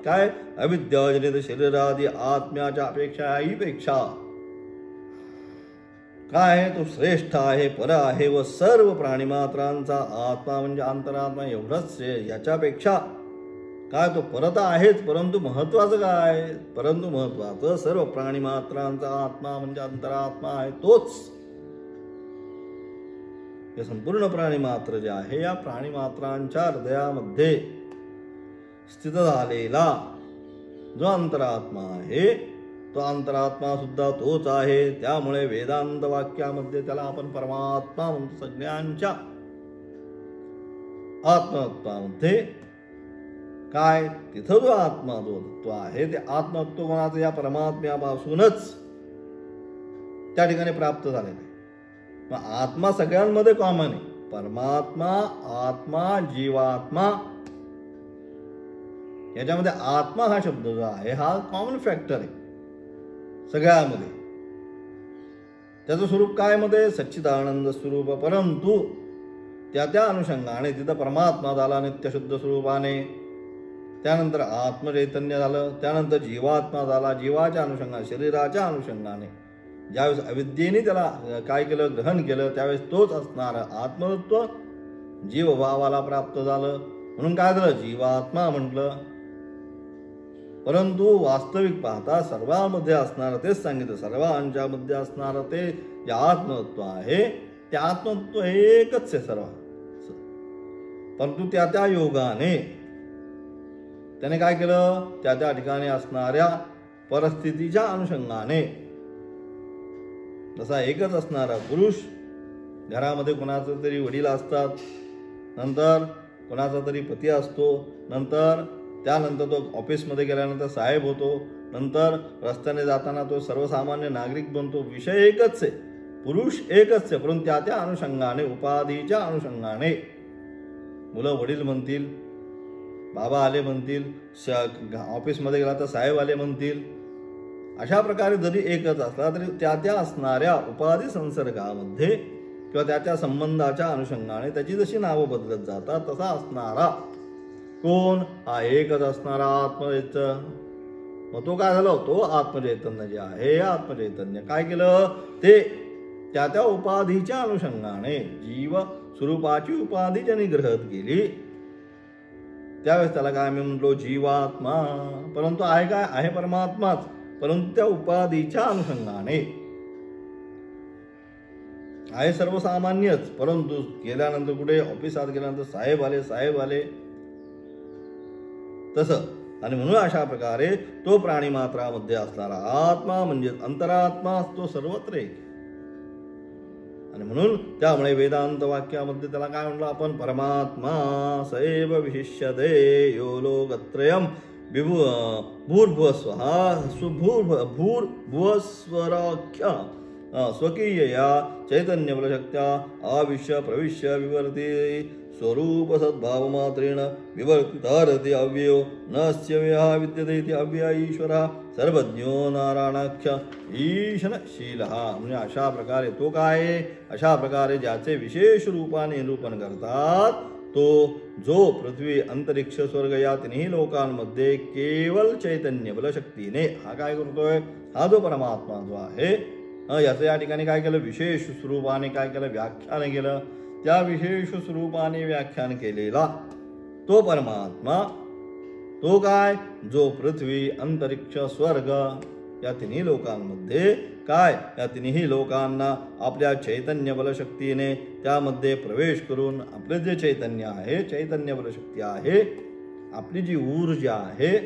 S1: काय अविद्याजनित शरीरादी आत्म्याच्या अपेक्षाहीपेक्षा काय आहे, तो श्रेष्ठ आहे, पर आहे व सर्व प्राणीमात्रांचा आत्मा म्हणजे अंतरात्मा एवढंच याच्यापेक्षा काय तो परत आहेच, परंतु महत्वाचं काय, परंतु महत्वाचं सर्व प्राणीमात्रांचा आत्मा म्हणजे अंतरात्मा आहे तोच। हे संपूर्ण प्राणीमात्र जे आहे या प्राणीमात्रांच्या हृदयामध्ये स्थित झालेला जो अंतरात्मा आहे, तो अंतरात्मा सुद्धा तोच आहे। त्यामुळे वेदांत वाक्यामध्ये त्याला आपण परमात्मा म्हणतो। सगळ्यांच्या आत्मतत्वामध्ये काय, तिथं जो आत्मतत्व आहे ते आत्मतत्व कोणाचं, या परमात्म्यापासूनच त्या ठिकाणी प्राप्त झालेलं आहे। आत्मा सगळ्यांमध्ये कॉमन आहे, परमात्मा आत्मा जीवात्मा याच्यामध्ये आत्मा हा शब्द जो आहे हा कॉमन फॅक्टर आहे सगळ्यामध्ये। त्याचं स्वरूप काय मध्ये, सच्चिदानंद स्वरूप, परंतु त्या अनुषंगाने तिथं परमात्मा झाला नित्यशुद्ध स्वरूपाने, त्यानंतर आत्मचैतन्य झालं, त्यानंतर जीवात्मा झाला, जीवाच्या अनुषंगाने शरीराच्या अनुषंगाने ज्यावेळेस अविद्येने त्याला काय केलं, ग्रहण केलं, त्यावेळेस तोच असणारं आत्मतत्व जीवभावाला प्राप्त झालं, म्हणून काय झालं जीवात्मा म्हटलं। परंतु वास्तविक पाहता सर्वांमध्ये असणारं तेच सांगितलं, सर्वांच्या मध्ये असणारं ते जे आत्मतत्व आहे ते आत्मतत्व एकच आहे सर्व, परंतु त्या योगाने त्याने काय केलं, त्या ठिकाणी असणाऱ्या परिस्थितीच्या अनुषंगाने जसा एकच असणारा पुरुष, घरामध्ये कोणाचं तरी वडील असतात, नंतर कोणाचा तरी पती असतो, त्यानंतर तो ऑफिसमध्ये गेल्यानंतर साहेब होतो, नंतर रस्त्याने जाताना तो सर्वसामान्य नागरिक बनतो। विषय एकच आहे, पुरुष एकच आहे, परंतु त्या अनुषंगाने उपाधीच्या अनुषंगाने मुलं वडील म्हणतील, बाबा आले म्हणतील, ऑफिसमध्ये गेला तर साहेब आले म्हणतील। अशा प्रकारे जरी एकच असला तरी त्या असणाऱ्या उपाधी संसर्गामध्ये किंवा त्या संबंधाच्या अनुषंगाने त्याची जशी नावं बदलत जातात, तसा असणारा कोण, हा एकच असणारा आत्मचैतन्य। मग तो काय झाला, तो आत्मचैतन्य जे आहे, आत्मचैतन्य काय केलं, ते त्या उपाधीच्या अनुषंगाने जीव स्वरूपाची उपाधी ज्याने ग्रहण केली त्यावेळेस त्याला काय मी म्हणलो जीवात्मा. परंतु आहे काय, आहे परमात्माच, परंतु त्या उपाधीच्या अनुषंगाने आहे सर्वसामान्यच. परंतु गेल्यानंतर कुठे ऑफिसात गेल्यानंतर साहेब आले तसं. आणि म्हणून अशा प्रकारे तो प्राणी मात्रामध्ये असणारा आत्मा म्हणजे अंतरात्मा तो सर्वत्र एक. आणि म्हणून त्यामुळे वेदांत वाक्यामध्ये त्याला काय म्हणलं आपण, परमात्मा सैव विशिष्यते यो लोकत्रयम् भूर्भुवस्वराख्या स्वकीयया चैतन्यबलशक्त्या आविश्य प्रविश्य विवर्ति स्वरूप सद्भावमात्रेण विवर्तितारति अव्ययो नस्य व्ययः विद्यते इति अव्यय ईश्वरः सर्वज्ञो नारायणाख्य ईशनशीलः. म्हणजे अशा प्रकारे तो काय, अशा प्रकारे ज्याचे विशेष रूपाने निरूपण करतात तो जो पृथ्वी अंतरिक्ष स्वर्ग या तिन्ही लोकांमध्ये केवळ चैतन्य बलशक्तीने हा काय करतोय, हा जो परमात्मा जो आहे याचं या ठिकाणी काय केलं, विशेष स्वरूपाने काय केलं, व्याख्यान केलं. त्या विशेष स्वरूपाने व्याख्यान केलेला तो परमात्मा तो काय, जो पृथ्वी अंतरिक्ष स्वर्ग या तिन्ही लोकांमध्ये काय, या तिन्ही लोकांना आपल्या चैतन्य बलशक्तीने त्यामध्ये प्रवेश करून आपले जे चैतन्य आहे, चैतन्य बलशक्ती आहे, आपली जी ऊर्जा आहे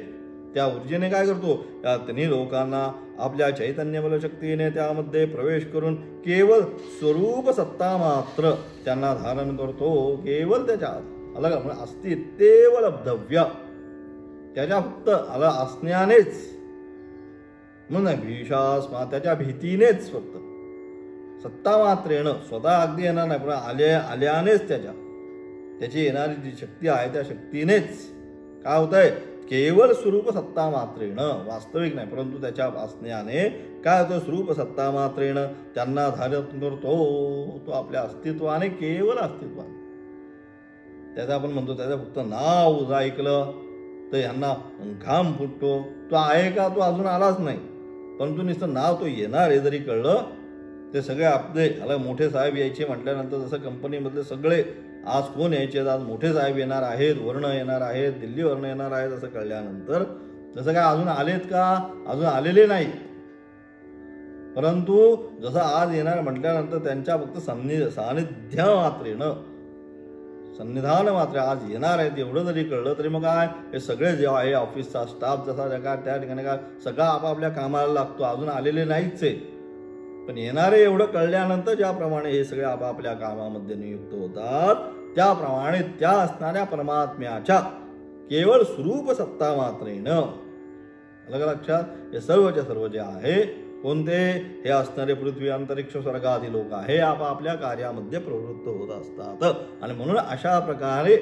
S1: त्या ऊर्जेने काय करतो, या तिन्ही लोकांना आपल्या चैतन्य बलशक्तीने त्यामध्ये प्रवेश करून केवळ स्वरूप सत्ता मात्र त्यांना धारण करतो. केवळ त्याच्या अलग असती तेव लब्धव्य, त्याच्या फक्त अलग असण्यानेच म्हणून भीषास्मा त्याच्या भीतीनेच फक्त सत्ता मात्रेनं स्वतः अगदी येणार नाही, पण आल्यानेच त्याची येणारी जी शक्ती आहे त्या शक्तीनेच काय होत आहे, केवळ स्वरूप सत्ता मात्रेनं, वास्तविक नाही परंतु त्याच्या असण्याने काय होतं, स्वरूप सत्ता मात्रेनं त्यांना धारण करतो. तो आपल्या अस्तित्वाने, केवळ अस्तित्वाने. त्याचा आपण म्हणतो त्याचं फक्त नाव जर ऐकलं तर यांना घाम फुटतो. तो आहे का, तो अजून आलाच नाही, परंतु नुसतं नाव तो येणार आहे जरी कळलं, ते सगळे आपले आला मोठे साहेब यायचे म्हटल्यानंतर जसं कंपनीमधले सगळे आज कोण यायचे, आज मोठे साहेब येणार आहेत, वर्ण येणार आहेत, दिल्लीवर्ण येणार आहेत असं कळल्यानंतर जसं काय अजून आलेत का, अजून आलेले नाही, परंतु जसं आज येणार म्हटल्यानंतर त्यांच्या फक्त सानिध्य मात्रेनं, सन्निधान मात्र आज येणार आहेत एवढं जरी कळलं तरी मग काय हे सगळे जे आहे ऑफिसचा स्टाफ जसा काय त्या ठिकाणी काय सगळा आपापल्या कामाला लागतो. अजून आलेले नाहीच आहे, पण येणारे एवढं कळल्यानंतर ज्याप्रमाणे हे सगळे आपापल्या कामामध्ये नियुक्त होतात त्याप्रमाणे त्या असणाऱ्या परमात्म्याच्या केवळ स्वरूप सत्ता मात्रेनं अलग लक्षात हे सर्वच्या सर्व जे आहे कोणते, हे असणारे पृथ्वी अंतरिक्ष स्वर्गादी लोक आहे आपापल्या कार्यामध्ये प्रवृत्त होत असतात. आणि म्हणून अशा प्रकारे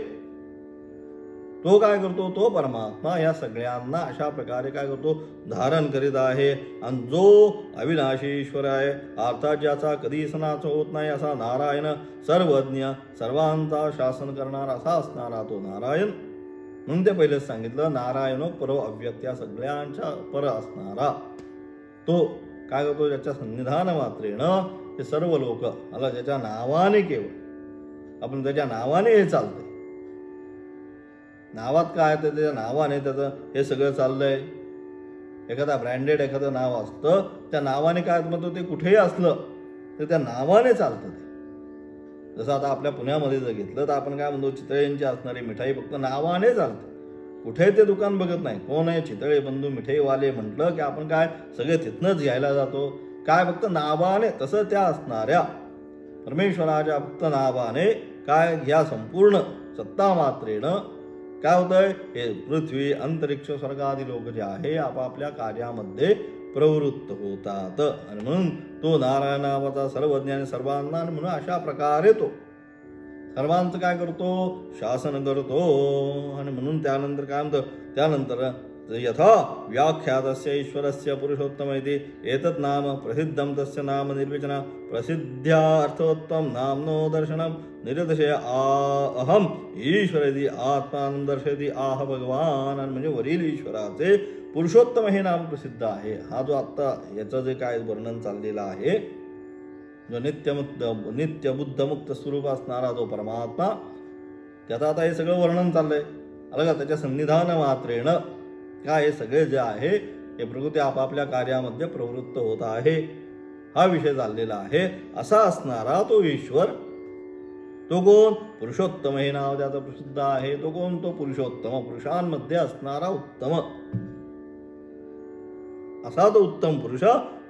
S1: तो काय करतो, तो परमात्मा या सगळ्यांना अशा प्रकारे काय करतो, धारण करीत आहे. आणि जो अविनाशी ईश्वर आहे अर्थात ज्याचा कधी सनाच होत नाही असा नारायण, सर्वज्ञ सर्वांचा शासन करणारा असा असणारा तो नारायण. म्हणून ते पहिलेच सांगितलं नारायण परो अव्यक्त, या सगळ्यांच्या पर असणारा तो काय करतो, ज्याच्या सन्निधान मात्रेनं हे सर्व लोक आला, ज्याच्या नावाने केवळ आपण त्याच्या नावाने हे चालतंय, नावात काय तर त्याच्या नावाने त्याचं हे सगळं चाललंय. एखादा ब्रँडेड एखादं नाव असतं त्या नावाने काय म्हणतो, ते कुठेही असलं तर त्या नावाने चालतं ते. जसं आता आपल्या पुण्यामध्ये जर घेतलं तर आपण काय म्हणतो, चितळेंची असणारी मिठाई फक्त नावाने चालते, कुठे ते दुकान बघत नाही. कोण आहे चितळे बंधू मिठाईवाले म्हटलं की आपण काय सगळे तिथनंच घ्यायला जातो, काय फक्त नावाने. तसं त्या असणाऱ्या परमेश्वराच्या फक्त नावाने काय या संपूर्ण सत्ता मात्रेनं काय होतंय, हे पृथ्वी अंतरिक्ष स्वर्गादी लोक जे आहे आपापल्या कार्यामध्ये प्रवृत्त होतात. आणि म्हणून तो नारायण नावाचा सर्वज्ञ आणि सर्वांना, आणि म्हणून अशा प्रकारे तो सर्वांचं काय करतो, शासन करतो. आणि म्हणून त्यानंतर काय म्हणतं, त्यानंतर यथा व्याख्यातस्य ईश्वरस्य पुरुषोत्तम इति एतत् नाम प्रसिद्धं तस्य नाम निर्वचन प्रसिद्ध्यार्थोत्तम नामनो दर्शनम निरदशय अहम ईश्वर यदि आत्मान दर्शयति आह भगवान. आणि म्हणजे वरील ईश्वराचे पुरुषोत्तम हे नाम प्रसिद्ध आहे. हा जो आत्ता याचं जे काय वर्णन चाललेलं आहे जो नित्यबुद्धमुक्त स्वरूप असणारा जो परमात्मा, त्याचं आता हे सगळं वर्णन चाललंय. अलग त्याच्या सन्निधान मात्रेनं काय हे सगळे जे आहे हे प्रकृती आपापल्या कार्यामध्ये प्रवृत्त होत आहे, हा विषय चाललेला आहे. असा असणारा तो ईश्वर, तो कोण? पुरुषोत्तम हे नाव त्याचं प्रसिद्ध आहे. तो कोण? तो पुरुषोत्तम, पुरुषांमध्ये असणारा उत्तम. असा तो उत्तम पुरुष,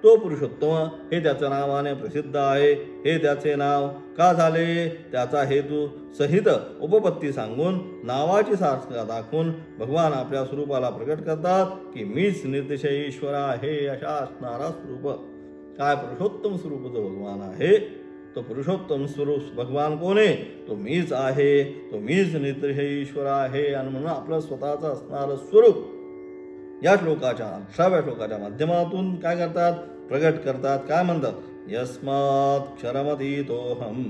S1: तो पुरुषोत्तम हे त्याच्या नावाने प्रसिद्ध आहे. हे त्याचे नाव का झाले? त्याचा हेतू सहित उपपत्ती सांगून नावाची सार्थकता दाखवून भगवान आपल्या स्वरूपाला प्रकट करतात की मीच निर्दिशय ईश्वर आहे, अशा असणारा स्वरूप. काय? पुरुषोत्तम स्वरूप जो भगवान आहे, तो पुरुषोत्तम स्वरूप भगवान कोण आहे? तो मीच आहे, तो मीच निर्दिशय ईश्वर आहे. आणि म्हणून आपलं स्वतःचं असणारं स्वरूप या श्लोकाच्या 18व्या श्लोकाच्या माध्यमातून काय करतात? प्रगट करतात. काय म्हणतात? यस्मात् क्षरमतीतोऽहम्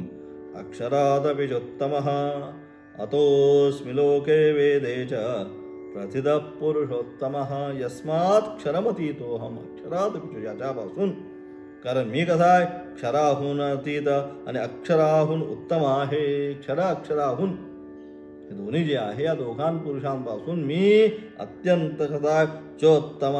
S1: अक्षरादपि चोत्तमः अतोऽस्मि लोके वेदे च प्रथितः पुरुषोत्तमः. यस्मात् क्षरमतीतोऽहम्, अक्षरादपि, याच्यापासून. कारण मी कसा आहे? क्षराहून अतीत आणि अक्षराहून उत्तम आहे. क्षर अक्षराहून हे दोन्ही जे आहे या दोघां पुरुषांपासून मी अत्यंत कसा? चोत्तम,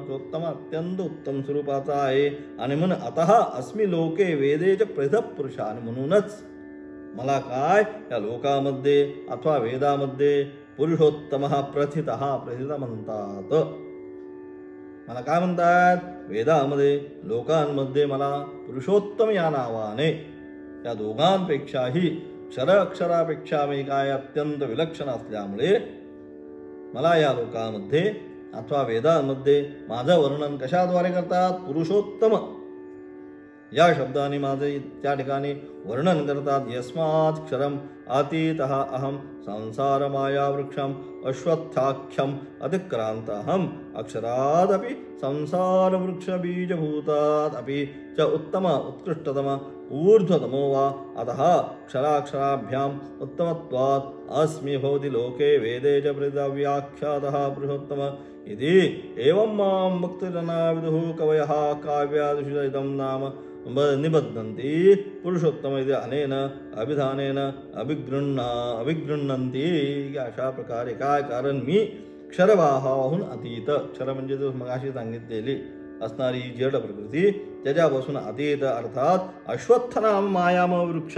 S1: चोत्तम अत्यंत उत्तम स्वरूपाचा आहे. आणि म्हणून अतः अस्मि लोके वेदेच प्रथितः पुरुष. आणि म्हणूनच मला काय या लोकामध्ये अथवा वेदामध्ये पुरुषोत्तम प्रथित म्हणतात. मला काय म्हणतात? वेदामध्ये लोकांमध्ये मला पुरुषोत्तम या नावाने, या दोघांपेक्षाही क्षर अक्षरापेक्षा मी काय अत्यंत विलक्षण असल्यामुळे मला या लोकांमध्ये अथवा वेदांमध्ये माझं वर्णन कशाद्वारे करतात? पुरुषोत्तम या शब्दाने माझे त्या ठिकाणी वर्णन करतात. यस्मात् क्षरम अतीतः अहम संसार माया वृक्षम अश्वत्थाख्यम अतिक्रांतहम अक्षरादपि संसार वृक्ष बीजभूतात् अपि च उत्तम उत्कृष्टतम ऊर्ध्वतमो वा अतः क्षराक्षराभ्याम उत्तमत्वात् अस्मि भवति लोके वेदे च प्रव्याख्यातः पुरुषोत्तम इति एवं मां भक्तजना विदुः कवयः काव्यादिषु इदं नाम निबध्नन्ति पुरुषोत्तम इति अनेन अभिधानेन अभिगृह्णन्ति. अशा प्रकारे काय? कारण मी क्षरवाहाहून अतीत, क्षर म्हणजे जो मगाशी सांगितलेली असणारी जड प्रकृती, त्याच्यापासून अतीत अर्थात अश्वत्थ नाम मायाम वृक्ष,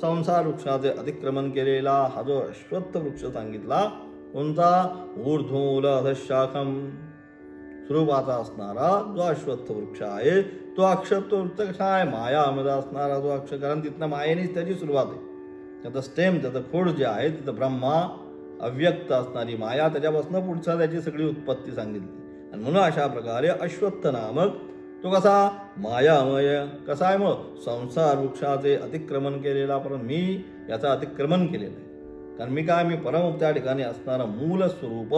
S1: संसार वृक्षाचे अतिक्रमण केलेला हा जो अश्वत्थ वृक्ष सांगितला, कोणता? ऊर्ध्वमूल अधशाखम स्वरूपाचा असणारा जो अश्वत्थ वृक्ष आहे, तो अक्षत्थ वृक्ष कसा आहे? मायामध्ये असणारा जो अक्ष, कारण तिथनं मायेनेच त्याची सुरुवात आहे. त्याचं स्टेम, त्याचं खोड जे आहे तिथं ब्रह्मा, अव्यक्त असणारी माया, त्याच्यापासून पुढचा त्याची सगळी उत्पत्ती सांगितली. आणि म्हणून अशा प्रकारे अश्वत्थ नामक तो कसा? मायामय. कसा आहे? मग संसार वृक्षाचे अतिक्रमण केलेला, पण मी याचं अतिक्रमण केलेलं आहे. कारण मी काय? मी परम त्या ठिकाणी असणारा मूल स्वरूप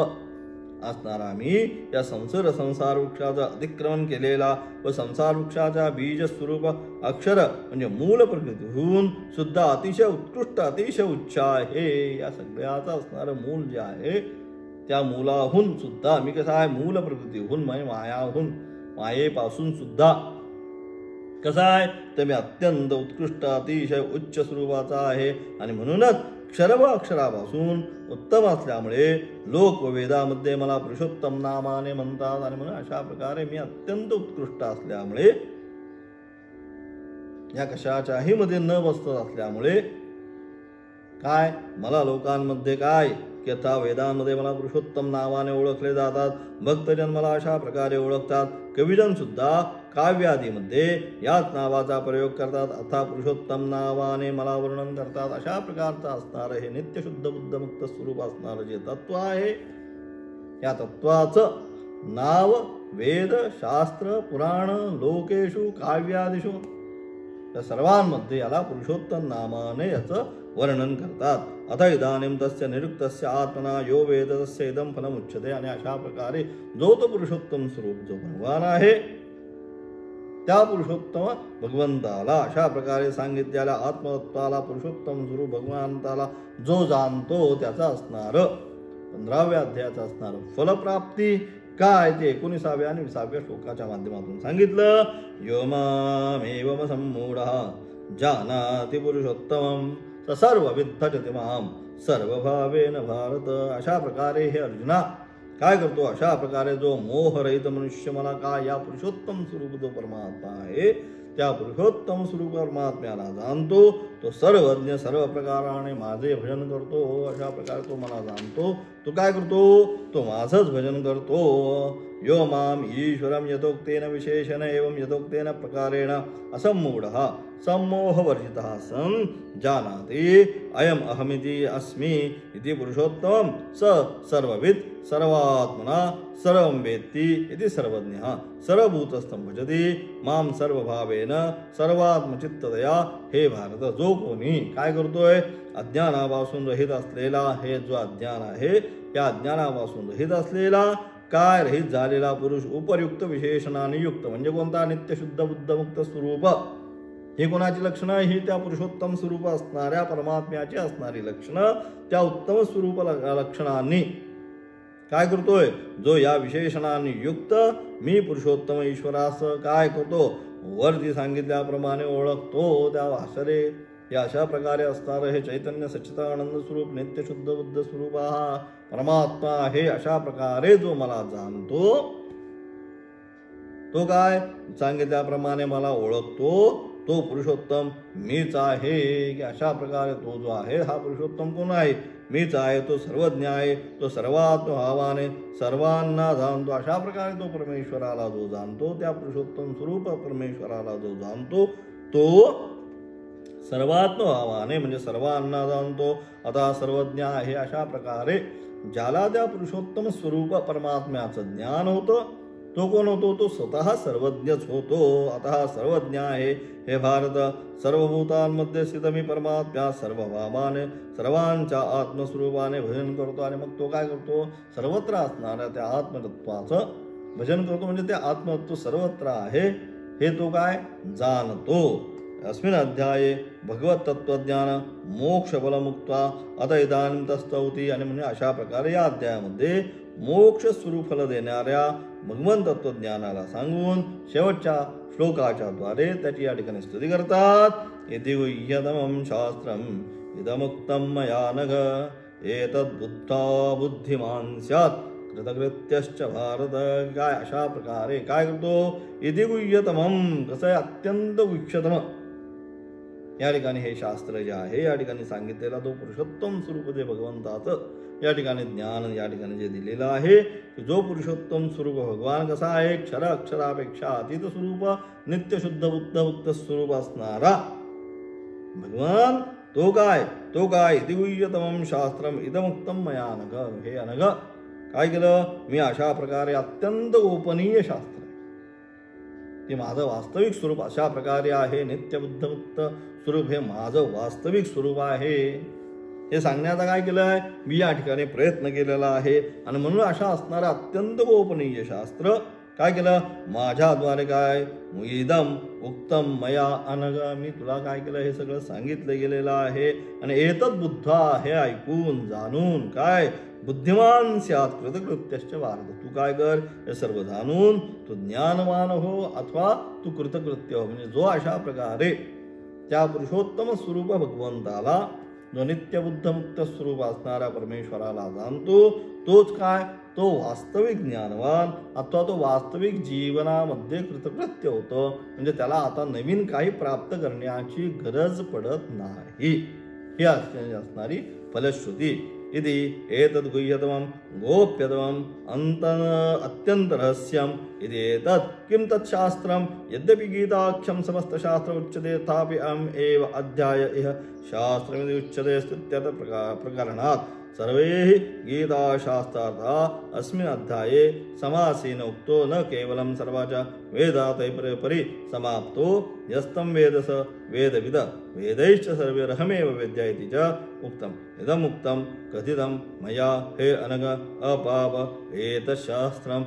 S1: असणारा मी या संसार वृक्षाचं अतिक्रमण केलेला व संसार वृक्षाचा बीज स्वरूप अक्षर म्हणजे मूल प्रकृती होऊन सुद्धा अतिशय उत्कृष्ट, अतिशय उच्च आहे. या सगळ्याचं असणारं मूल जे आहे त्या मूलाहून सुद्धा मी कसा आहे? मूल प्रकृतीहून म्हणजे मायाहून, मायेपासून सुद्धा कसा आहे? तर मी अत्यंत उत्कृष्ट, अतिशय उच्च स्वरूपाचा आहे. आणि म्हणूनच क्षर व अक्षरापासून उत्तम असल्यामुळे लोक व वेदामध्ये मला पुरुषोत्तम नामाने म्हणतात. आणि म्हणून अशा प्रकारे मी अत्यंत उत्कृष्ट असल्यामुळे, या कशाच्याही मध्ये न बसत असल्यामुळे काय? मला लोकांमध्ये काय? की आता वेदांमध्ये मला पुरुषोत्तम नावाने ओळखले जातात. भक्तजन मला अशा प्रकारे ओळखतात. कविजन सुद्धा काव्यादीमध्ये याच नावाचा प्रयोग करतात, अर्थात पुरुषोत्तम नावाने मला वर्णन करतात. अशा प्रकारचं असणारं हे नित्यशुद्ध बुद्धमुक्त स्वरूप असणारं जे तत्व आहे, या तत्वाचं नाव वेद, शास्त्र, पुराण, लोकेषु, काव्यादिषु या सर्वांमध्ये याला पुरुषोत्तम नामाने याचं वर्णन करतात. अथ इदानीं तस्य निरुक्तस्य आत्मना यो वेद तस्य इदं फलम उच्यते. आणि अशा प्रकारे जो तो पुरुषोत्तम स्वरूप जो भगवान आहे, त्या पुरुषोत्तम भगवंताला अशा प्रकारे सांगितलेल्या आत्मतत्वाला, पुरुषोत्तम स्वरूप भगवंताला जो जाणतो त्याचा असणारं 15व्या अध्यायाचं असणारं फलप्राप्ती काय ते 19व्या आणि 20व्या श्लोकाच्या माध्यमातून सांगितलं. यो मामेवम सम्मूढः जानाति पुरुषोत्तमं स सर्वविद् भजति मां सर्वभावेन भारत. अशा प्रकारे हे अर्जुना काय करतो, अशा प्रकारे जो मोहरहित मनुष्य मला काय या पुरुषोत्तम स्वरूप जो परमात्मा आहे त्या पुरुषोत्तम स्वरूप परमात्म्याला जाणतो, तो सर्वज्ञ सर्व प्रकाराने माझे भजन करतो. अशा प्रकारे तो मला जाणतो, तो काय करतो, तो माझंच भजन करतो. यो माम ईश्वरम यथोक्तेन विशेषण एवं यथोक्तेन प्रकारेण असम्मूढः सम्मोहवर्जितः सन् जानाति अयम् अहमिति अस्मि इति पुरुषोत्तमं स सर्वविद् सर्वात्मना सर्वं वेत्ति इति सर्वज्ञः सर्वभूतस्थं भजति मां सर्वभावेन सर्वात्मचित्ततया. हे भारत, जो कोणी काय करतोय, अज्ञानापासून रहित असलेला, हे जो अज्ञान आहे या अज्ञानापासून रहित असलेला, काय रहित झालेला पुरुष उपयुक्त विशेषणाने युक्त म्हणजे कोणता, नित्य शुद्ध बुद्ध मुक्त स्वरूप. हे कोणाची लक्षणं, ही त्या पुरुषोत्तम स्वरूप असणाऱ्या परमात्म्याची असणारी लक्षणं. त्या उत्तम स्वरूप लक्षणांनी काय करतोय, जो या विशेषणांनी युक्त मी पुरुषोत्तम ईश्वरास काय करतो, वरती सांगितल्याप्रमाणे ओळखतो. त्या आश्चर्य या अशा प्रकारे असणारं हे चैतन्य सच्चिदानंद स्वरूप नित्य शुद्ध बुद्ध स्वरूप हा परमात्मा आहे. अशा प्रकारे जो मला जाणतो, तो काय सांगितल्याप्रमाणे मला ओळखतो, तो पुरुषोत्तम मीच आहे. की अशा प्रकारे तो जो आहे हा पुरुषोत्तम कोण आहे, मीच आहे. तो सर्वज्ञ आहे, तो सर्वात्मभावाने सर्वांना जाणतो. अशा प्रकारे तो परमेश्वराला जो जाणतो, त्या पुरुषोत्तम स्वरूप परमेश्वराला जो जाणतो, तो सर्वात्मभावाने म्हणजे सर्वांना जाणतो. आता सर्वज्ञ आहे. अशा प्रकारे ज्याला त्या पुरुषोत्तम स्वरूप परमात्म्याचं ज्ञान होतं, तो कोण होतो, तो स्वतः सर्वज्ञच होतो. आता सर्वज्ञ आहे. हे भारत, सर्वभूतांमध्ये स्थित मी परमात्म्या सर्वभावाने सर्वांच्या आत्मस्वरूपाने भजन करतो. आणि मग तो काय करतो, सर्वत्र असणाऱ्या त्या आत्मतत्वाचं भजन करतो. म्हणजे ते आत्मतत्व सर्वत्र आहे हे तो काय जाणतो. अस्मिन् अध्याये भगवत तत्वज्ञान मोक्ष फलमुक्त्वा अत इदानीं तस्तौती. आणि म्हणजे अशा प्रकारे या अध्यायामध्ये मोक्ष स्वरूप फल देणाऱ्या भगवंत तत्वज्ञानाला सांगून शेवटच्या श्लोकाच्या द्वारे त्याची या ठिकाणी स्तुती करतात. इति गुह्यतमं शास्त्रम् इदमुक्तं मया नघ एतद्बुद्धा बुद्धिमान् स्यात् कृतकृत्यश्च भारत. काय अशा प्रकारे काय करतो, इति गुह्यतमं, कसं आहे, अत्यंत गुह्यतम या ठिकाणी हे शास्त्र जे आहे या ठिकाणी सांगितलेला तो पुरुषोत्तम स्वरूप जे भगवंताचं या ठिकाणी ज्ञान या ठिकाणी जे दिलेलं आहे, जो पुरुषोत्तम स्वरूप भगवान कसा आहे, क्षर अक्षरापेक्षा अतीत स्वरूप नित्य शुद्ध बुद्ध मुक्त स्वरूप असणारा भगवान तो काय इति गुह्यतमं शास्त्रम इदमुक्तं मया अनघ. हे अनघ काय केलं, मी अशा प्रकारे अत्यंत गोपनीय शास्त्र ते माझं वास्तविक स्वरूप अशा प्रकारे आहे. नित्य बुद्ध मुक्त स्वरूप हे माझं वास्तविक स्वरूप आहे हे सांगण्याचा काय केलं आहे, मी या ठिकाणी प्रयत्न केलेला आहे. आणि म्हणून अशा असणारं अत्यंत गोपनीय शास्त्र काय केलं, माझ्याद्वारे काय इदम उक्तम मया अनघ, मी तुला काय केलं, हे सगळं सांगितलं गेलेलं आहे. आणि एतद बुद्धा, हे ऐकून जाणून काय बुद्धिमान स्यात् कृतकृत्यश्च भारत. तू काय कर, हे सर्व जाणून तू ज्ञानवान हो अथवा तू कृतकृत्य हो. म्हणजे जो अशा प्रकारे त्या पुरुषोत्तम स्वरूप भगवंताला, जो नित्य बुद्ध मुक्त स्वरूप असणाऱ्या परमेश्वराला जाणतो, तोच काय, तो वास्तविक ज्ञानवान अथवा तो वास्तविक जीवनामध्ये कृतकृत्य होतं. म्हणजे त्याला आता नवीन काही प्राप्त करण्याची गरज पडत नाही. ही असणारी फलश्रुती. इति एतद् गुह्यतमं गोप्यतमं अत्यंत रहस्यम्. इति एतत् किं तत्शास्त्रं यद्यपि गीताख्यं समस्तशास्त्र उच्यते तथापि अहम् एव अध्याय इह शास्त्रमिति उच्यते स्तुत्यर्थ प्रकरणात्. सर्वैः गीताशास्त्रार्था अस्मिन् अध्याये समासेन उक्तो न केवलं सर्वाच वेदातैपरि समाप्तो यस्तं वेद स वेदविद वेदैश्च सर्वैरहमेव वेद्य इति च उक्तम्. इदमुक्तं कथितं मया हे अनघ अपाप एतच्छास्त्रं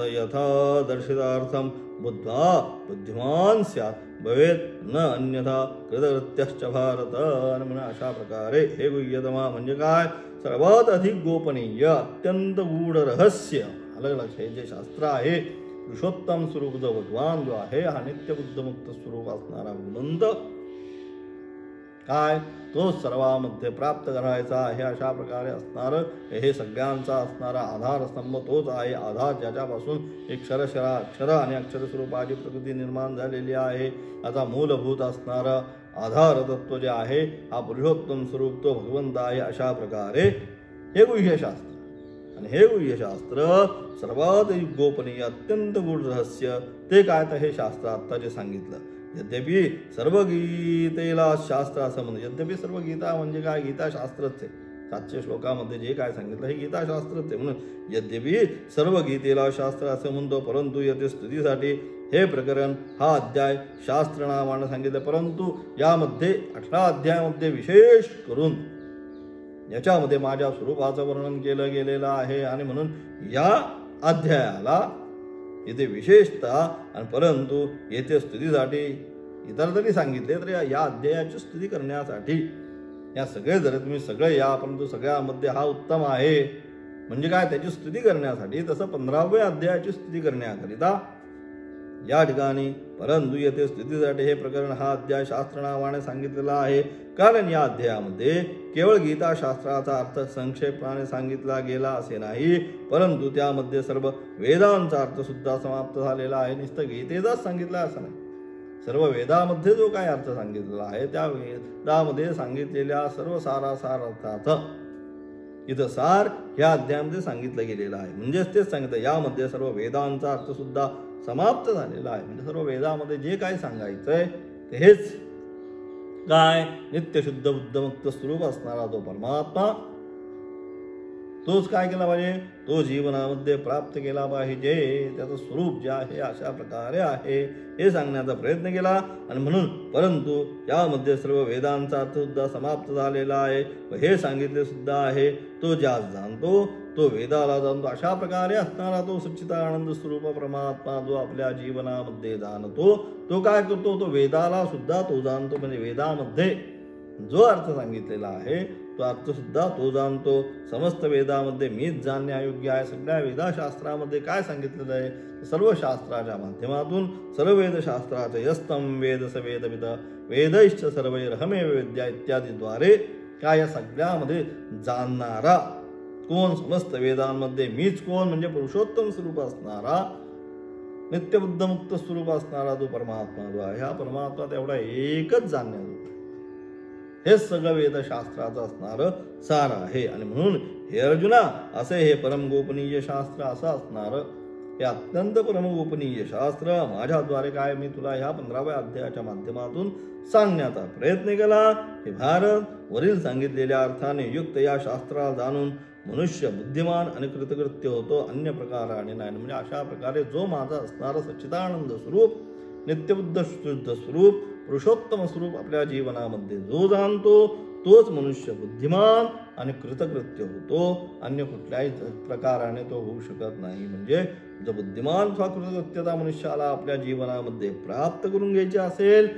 S1: यथा दर्शितार्थं बुद्ध्वा बुद्धिमान् स्यात् भवेत् न अन्यथा कृतकृत्यश्च भारत. म्हणून अशा प्रकारे हे गुह्यतमा म्हणजे काय, सर्वात अधिक गोपनीय अत्यंत गूढ रहस्य अलग लक्ष हे जे शास्त्र आहे पुरुषोत्तम स्वरूप जो भगवान जो आहे हा नित्य बुद्धमुक्त स्वरूप असणारा भगवंत काय तो सर्वांमध्ये प्राप्त करायचा आहे अशा प्रकारे असणार हे सगळ्यांचा असणारा आधारस्तंभ तोच आहे. आधार ज्याच्यापासून अक्षर आणि अक्षर स्वरूपाची प्रकृती निर्माण झालेली आहे. आता मूलभूत असणार आधार तत्व जे आहे हा पुरुषोत्तम स्वरूप तो भगवंत आहे. अशा प्रकारे हे गुह्यशास्त्र आणि हे गुह्यशास्त्र सर्वात गोपनीय अत्यंत गूढ रहस्य ते काय तर हे शास्त्र आत्ता जे सांगितलं. यद्यपि सर्व गीतेला शास्त्र असं म्हणतो. यद्यपि सर्व गीता म्हणजे काय गीता शास्त्रच आहे. 700 श्लोकामध्ये जे काय सांगितलं हे गीता शास्त्रच आहे. म्हणून यद्यपि सर्व गीतेला शास्त्र असं म्हणतो परंतु येथे स्तुतीसाठी हे प्रकरण हा अध्याय शास्त्र नावानं सांगितलं. परंतु यामध्ये 18 अध्यायामध्ये विशेष करून याच्यामध्ये माझ्या स्वरूपाचं वर्णन केलं गेलेलं आहे आणि म्हणून या अध्यायाला इथे विशेषतः आणि परंतु येथे स्तुतीसाठी इतर जरी सांगितले तर या अध्यायाची स्तुती करण्यासाठी या सगळे जरी तुम्ही सगळे या परंतु सगळ्यामध्ये हा उत्तम आहे म्हणजे काय त्याची स्तुती करण्यासाठी तसं 15व्या अध्यायाची स्तुती करण्याकरिता या ठिकाणी परंतु येथे स्तुतीसाठी हे प्रकरण हा अध्याय शास्त्र नावाने सांगितलेला आहे. कारण या अध्यायामध्ये केवळ गीता शास्त्राचा अर्थ संक्षेपाने सांगितला गेला असे नाही परंतु त्यामध्ये सर्व वेदांचा अर्थ सुद्धा समाप्त झालेला आहे. नुसतं गीतेचाच सांगितला असं नाही. सर्व वेदामध्ये जो काय अर्थ सांगितलेला आहे त्या वेदामध्ये सांगितलेल्या सर्व सारासार अर्थाचं इथं सार ह्या अध्यायामध्ये सांगितलं गेलेलं आहे. म्हणजेच तेच सांगितलं यामध्ये सर्व वेदांचा अर्थ सुद्धा समाप्त झालेला आहे. म्हणजे सर्व वेदामध्ये जे काय सांगायचंय ते हेच काय नित्यशुद्ध बुद्धमुक्त स्वरूप असणारा तो परमात्मा तोच काय केला पाहिजे तो जीवनामध्ये प्राप्त केला पाहिजे. त्याचं स्वरूप जे आहे अशा प्रकारे आहे हे सांगण्याचा प्रयत्न केला आणि म्हणून परंतु यामध्ये सर्व वेदांचा अर्थ सुद्धा समाप्त झालेला आहे व हे सांगितले सुद्धा आहे तो ज्यास जाणतो तो वेदाला जाणतो. अशा प्रकारे असणारा तो सच्चिदानंद स्वरूप परमात्मा जो आपल्या जीवनामध्ये जाणतो तो काय करतो तो वेदाला सुद्धा तो जाणतो. म्हणजे वेदामध्ये जो अर्थ सांगितलेला आहे तो अर्थ सुद्धा तो जाणतो. समस्त वेदामध्ये मीच जाणण्यायोग्य आहे. सगळ्या वेदाशास्त्रामध्ये काय सांगितलेलं आहे सर्व शास्त्राच्या माध्यमातून सर्व वेदशास्त्राचे यस्तम वेद स वेदविद वेदैश्च सर्वैरहमेव विद्या इत्यादीद्वारे काय या सगळ्यामध्ये जाणणारा कोण समस्त वेदांमध्ये मीच कोण म्हणजे पुरुषोत्तम स्वरूप असणारा नित्यबुद्धमुक्त स्वरूप असणारा जो परमात्मा जो आहे हा परमात्मा तेवढा एकच जाणण्याजोगा हे सगळं वेदशास्त्राचं असणारं सार आहे. आणि म्हणून हे अर्जुना असे हे परमगोपनीय शास्त्र असं असणारं हे अत्यंत परमगोपनीय शास्त्र माझ्याद्वारे काय मी तुला ह्या 15व्या अध्यायाच्या माध्यमातून सांगण्याचा प्रयत्न केला. हे भारत वरील सांगितलेल्या अर्थाने युक्त या शास्त्राला जाणून मनुष्य बुद्धिमान आणि कृतकृत्य होतो अन्य प्रकाराने नाही. म्हणजे अशा प्रकारे जो माझा असणारं सच्चिदानंद स्वरूप नित्यबुद्ध शुद्ध स्वरूप पुरुषोत्तम स्वरूप आपल्या जीवनामध्ये जो जाणतो तोच मनुष्य बुद्धिमान आणि कृतकृत्य होतो. अन्य कुठल्याही प्रकाराने तो होऊ शकत नाही. म्हणजे जो बुद्धिमान कृतकृत्यता मनुष्याला आपल्या जीवनामध्ये प्राप्त करून घ्यायची असेल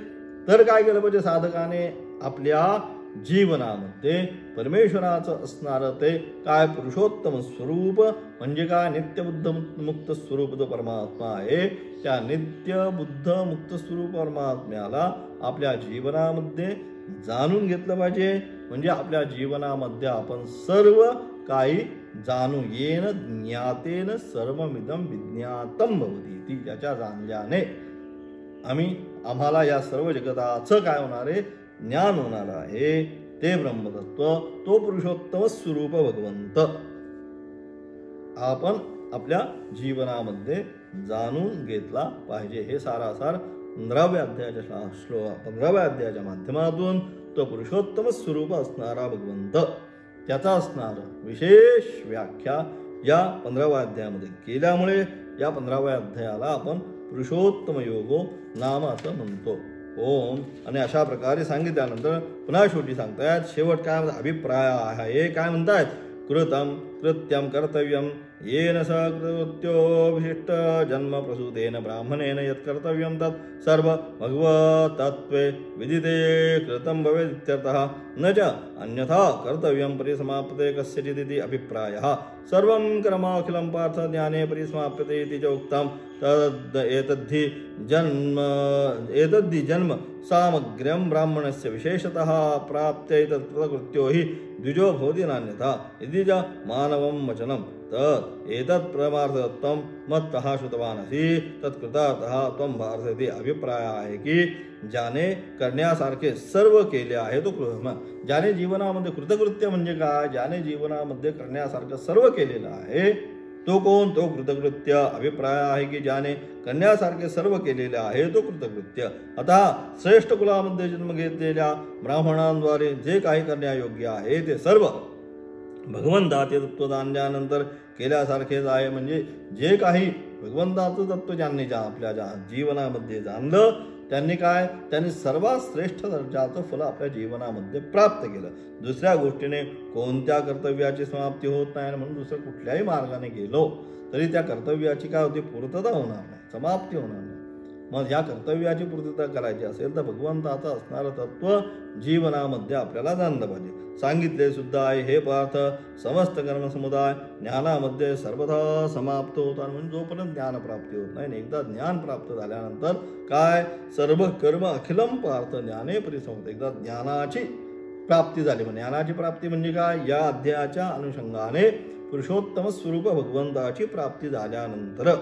S1: तर काय केलं पाहिजे साधकाने आपल्या जीवनामध्ये परमेश्वराचं असणारं ते काय पुरुषोत्तम स्वरूप म्हणजे काय नित्यबुद्ध मुक्त स्वरूप जो परमात्मा आहे त्या नित्य बुद्ध मुक्त स्वरूप परमात्म्याला आपल्या जीवनामध्ये जाणून घेतलं पाहिजे. म्हणजे आपल्या जीवनामध्ये आपण सर्व काही जाणू येन ज्ञातेन सर्वमिदं विज्ञातम भवति ती याच्या जाणल्याने आम्हाला या सर्व जगताचं काय होणार आहे ज्ञान होणार आहे. ते ब्रह्मतत्व तो पुरुषोत्तम स्वरूप भगवंत आपण आपल्या जीवनामध्ये जाणून घेतला पाहिजे. हे सारासार 15व्या अध्यायाच्या माध्यमातून तो पुरुषोत्तम स्वरूप असणारा भगवंत त्याचा असणार विशेष व्याख्या या 15व्या अध्यायामध्ये केल्यामुळे या 15व्या अध्यायाला आपण पुरुषोत्तम योगो नाम असं म्हणतो. ओम आणि अशा प्रकारे सांगितल्यानंतर पुन्हा शेवटी सांगतायत शेवट काय अभिप्राय आहे काय म्हणतायत कृतम कृत्यम कर्तव्यम येन स कृत्यो विशिष्ट जन्म प्रसूतेन ब्राह्मणेन यत्कर्तव्यं तत् सर्व भगवतत्त्वे विदिते कृतं भवेदित्यर्थः न च अन्यथा कर्तव्यं परिसमाप्यते कस्यचिदिति अभिप्रायः सर्वं कर्माखिलं पार्थ ज्ञाने परिसमाप्यते इति च उक्तं एतद्धि जन्म सामग्र्यं ब्राह्मणस्य विशेषतः प्राप्ते तत्कृत्यो हि द्विजो भवति नान्यथा इति च मानवं वचनं तत् एतत् परमार्थतत्त्वं मत्तः श्रुतवानसि तत्कृतार्थः त्वं भारत इति अभिप्राय आहे की ज्याने करण्यासारखे सर्व केले आहे तो ज्याने जीवनामध्ये कृतकृत्य म्हणजे काय ज्याने जीवनामध्ये करण्यासारखं सर्व केलेलं आहे तो कोण तो कृतकृत्य अभिप्राय आहे की ज्याने करण्यासारखे सर्व केलेले आहे तो कृतकृत्य आता श्रेष्ठ कुलामध्ये जन्म घेतलेल्या ब्राह्मणांद्वारे जे काही करण्यायोग्य आहे ते सर्व भगवंताचे तत्व जाणल्यानंतर केल्यासारखेच आहे म्हणजे जे काही भगवंताचं तत्व ज्यांनी आपल्या जीवनामध्ये जाणलं त्यांनी सर्वात श्रेष्ठ दर्जाचं फल आपल्या जीवनामध्ये प्राप्त केलं दुसऱ्या गोष्टीने कोणत्या कर्तव्याची समाप्ती होत नाही म्हणून दुसऱ्या कुठल्याही मार्गाने गेलो तरी त्या कर्तव्याची काय होती पूर्तता होणार नाही समाप्ती होणार नाही मग या कर्तव्याची पूर्तता करायची असेल तर भगवंताचं असणारं तत्व जीवनामध्ये आपल्याला जाणलं पाहिजे सांगितले सुद्धा आहे हे पार्थ समस्त कर्मसमुदाय ज्ञानामध्ये सर्वथा समाप्त होतात म्हणजे जोपर्यंत ज्ञान प्राप्ती होत नाही एकदा ज्ञान प्राप्त झाल्यानंतर काय सर्व कर्म अखिलम पार्थ ज्ञाने परिसमत एकदा ज्ञानाची प्राप्ती झाली म्हणजे ज्ञानाची प्राप्ती म्हणजे काय या अध्यायाच्या अनुषंगाने पुरुषोत्तम स्वरूप भगवंताची प्राप्ती झाल्यानंतर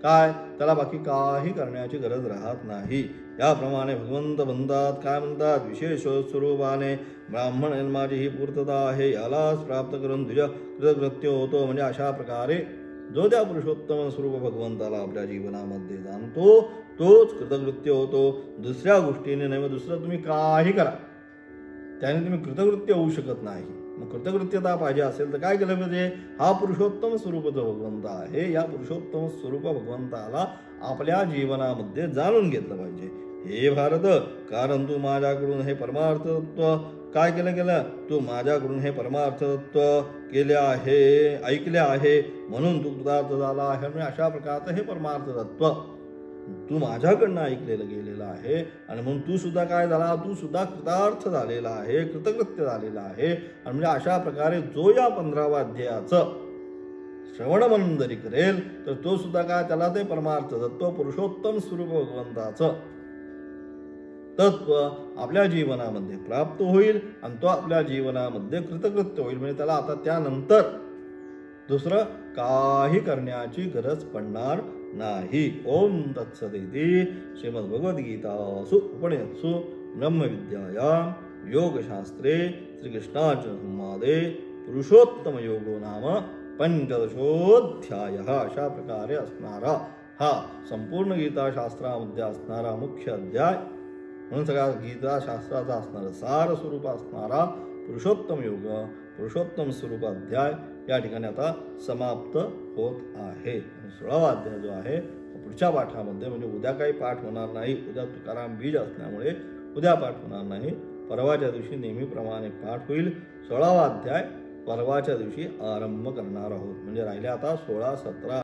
S1: काय त्याला बाकी काही करण्याची गरज राहत नाही याप्रमाणे भगवंत म्हणतात काय म्हणतात विशेष स्वरूपाने ब्राह्मण जन्माची ही पूर्तता आहे यालाच प्राप्त करून तुझ्या कृतकृत्य होतो म्हणजे अशा प्रकारे जो त्या पुरुषोत्तम स्वरूप भगवंताला आपल्या जीवनामध्ये जाणतो तोच कृतकृत्य होतो दुसऱ्या गोष्टीने नाही मग दुसरं तुम्ही काही करा त्याने तुम्ही कृतकृत्य होऊ शकत नाही मग कृतकृत्यता पाहिजे असेल तर काय केलं पाहिजे हा पुरुषोत्तम स्वरूप जो भगवंत आहे या पुरुषोत्तम स्वरूप भगवंताला आपल्या जीवनामध्ये जाणून घेतलं पाहिजे हे भारत कारण तू माझ्याकडून हे परमार्थ तत्व काय केलं तू माझ्याकडून हे परमार्थ तत्व केले आहे ऐकले आहे म्हणून तू कृतार्थ झाला आहे म्हणजे अशा प्रकारचं हे परमार्थ तत्व तू माझ्याकडनं ऐकलेलं गेलेलं आहे आणि म्हणून तू सुद्धा काय झाला तू सुद्धा कृतार्थ झालेला आहे कृतकृत्य झालेला आहे आणि म्हणजे अशा प्रकारे जो या 15व्या अध्यायाचं श्रवण मनन जरी करेल तर तो सुद्धा काय त्याला ते परमार्थ तत्व पुरुषोत्तम स्वरूप भगवंताचं तत्व आपल्या जीवनामध्ये प्राप्त होईल आणि तो आपल्या जीवनामध्ये कृतकृत्य होईल म्हणजे त्याला आता त्यानंतर दुसरं काही करण्याची गरज पडणार नाही ओम तत्सदिति श्रीमद्भगवद्गीतासु उपनिषत्सु ब्रह्मविद्यायां योगशास्त्रे श्रीकृष्णार्जुन संवादे पुरुषोत्तम योगो नाम पंचदशोऽध्यायः अशा प्रकारे असणारा हा संपूर्ण गीताशास्त्रामध्ये असणारा मुख्य अध्याय म्हणून सगळ्या गीताशास्त्राचा असणारा सार स्वरूप असणारा पुरुषोत्तम योग पुरुषोत्तम स्वरूप अध्याय या ठिकाणी आता समाप्त होत आहे 16वा अध्याय जो आहे पुढच्या पाठामध्ये म्हणजे उद्या काही पाठ होणार नाही उद्या तुकाराम बीज असल्यामुळे उद्या पाठ होणार नाही परवाच्या दिवशी नेहमीप्रमाणे पाठ होईल 16वा अध्याय परवाच्या दिवशी आरंभ करणार आहोत म्हणजे राहिले आता 16, 17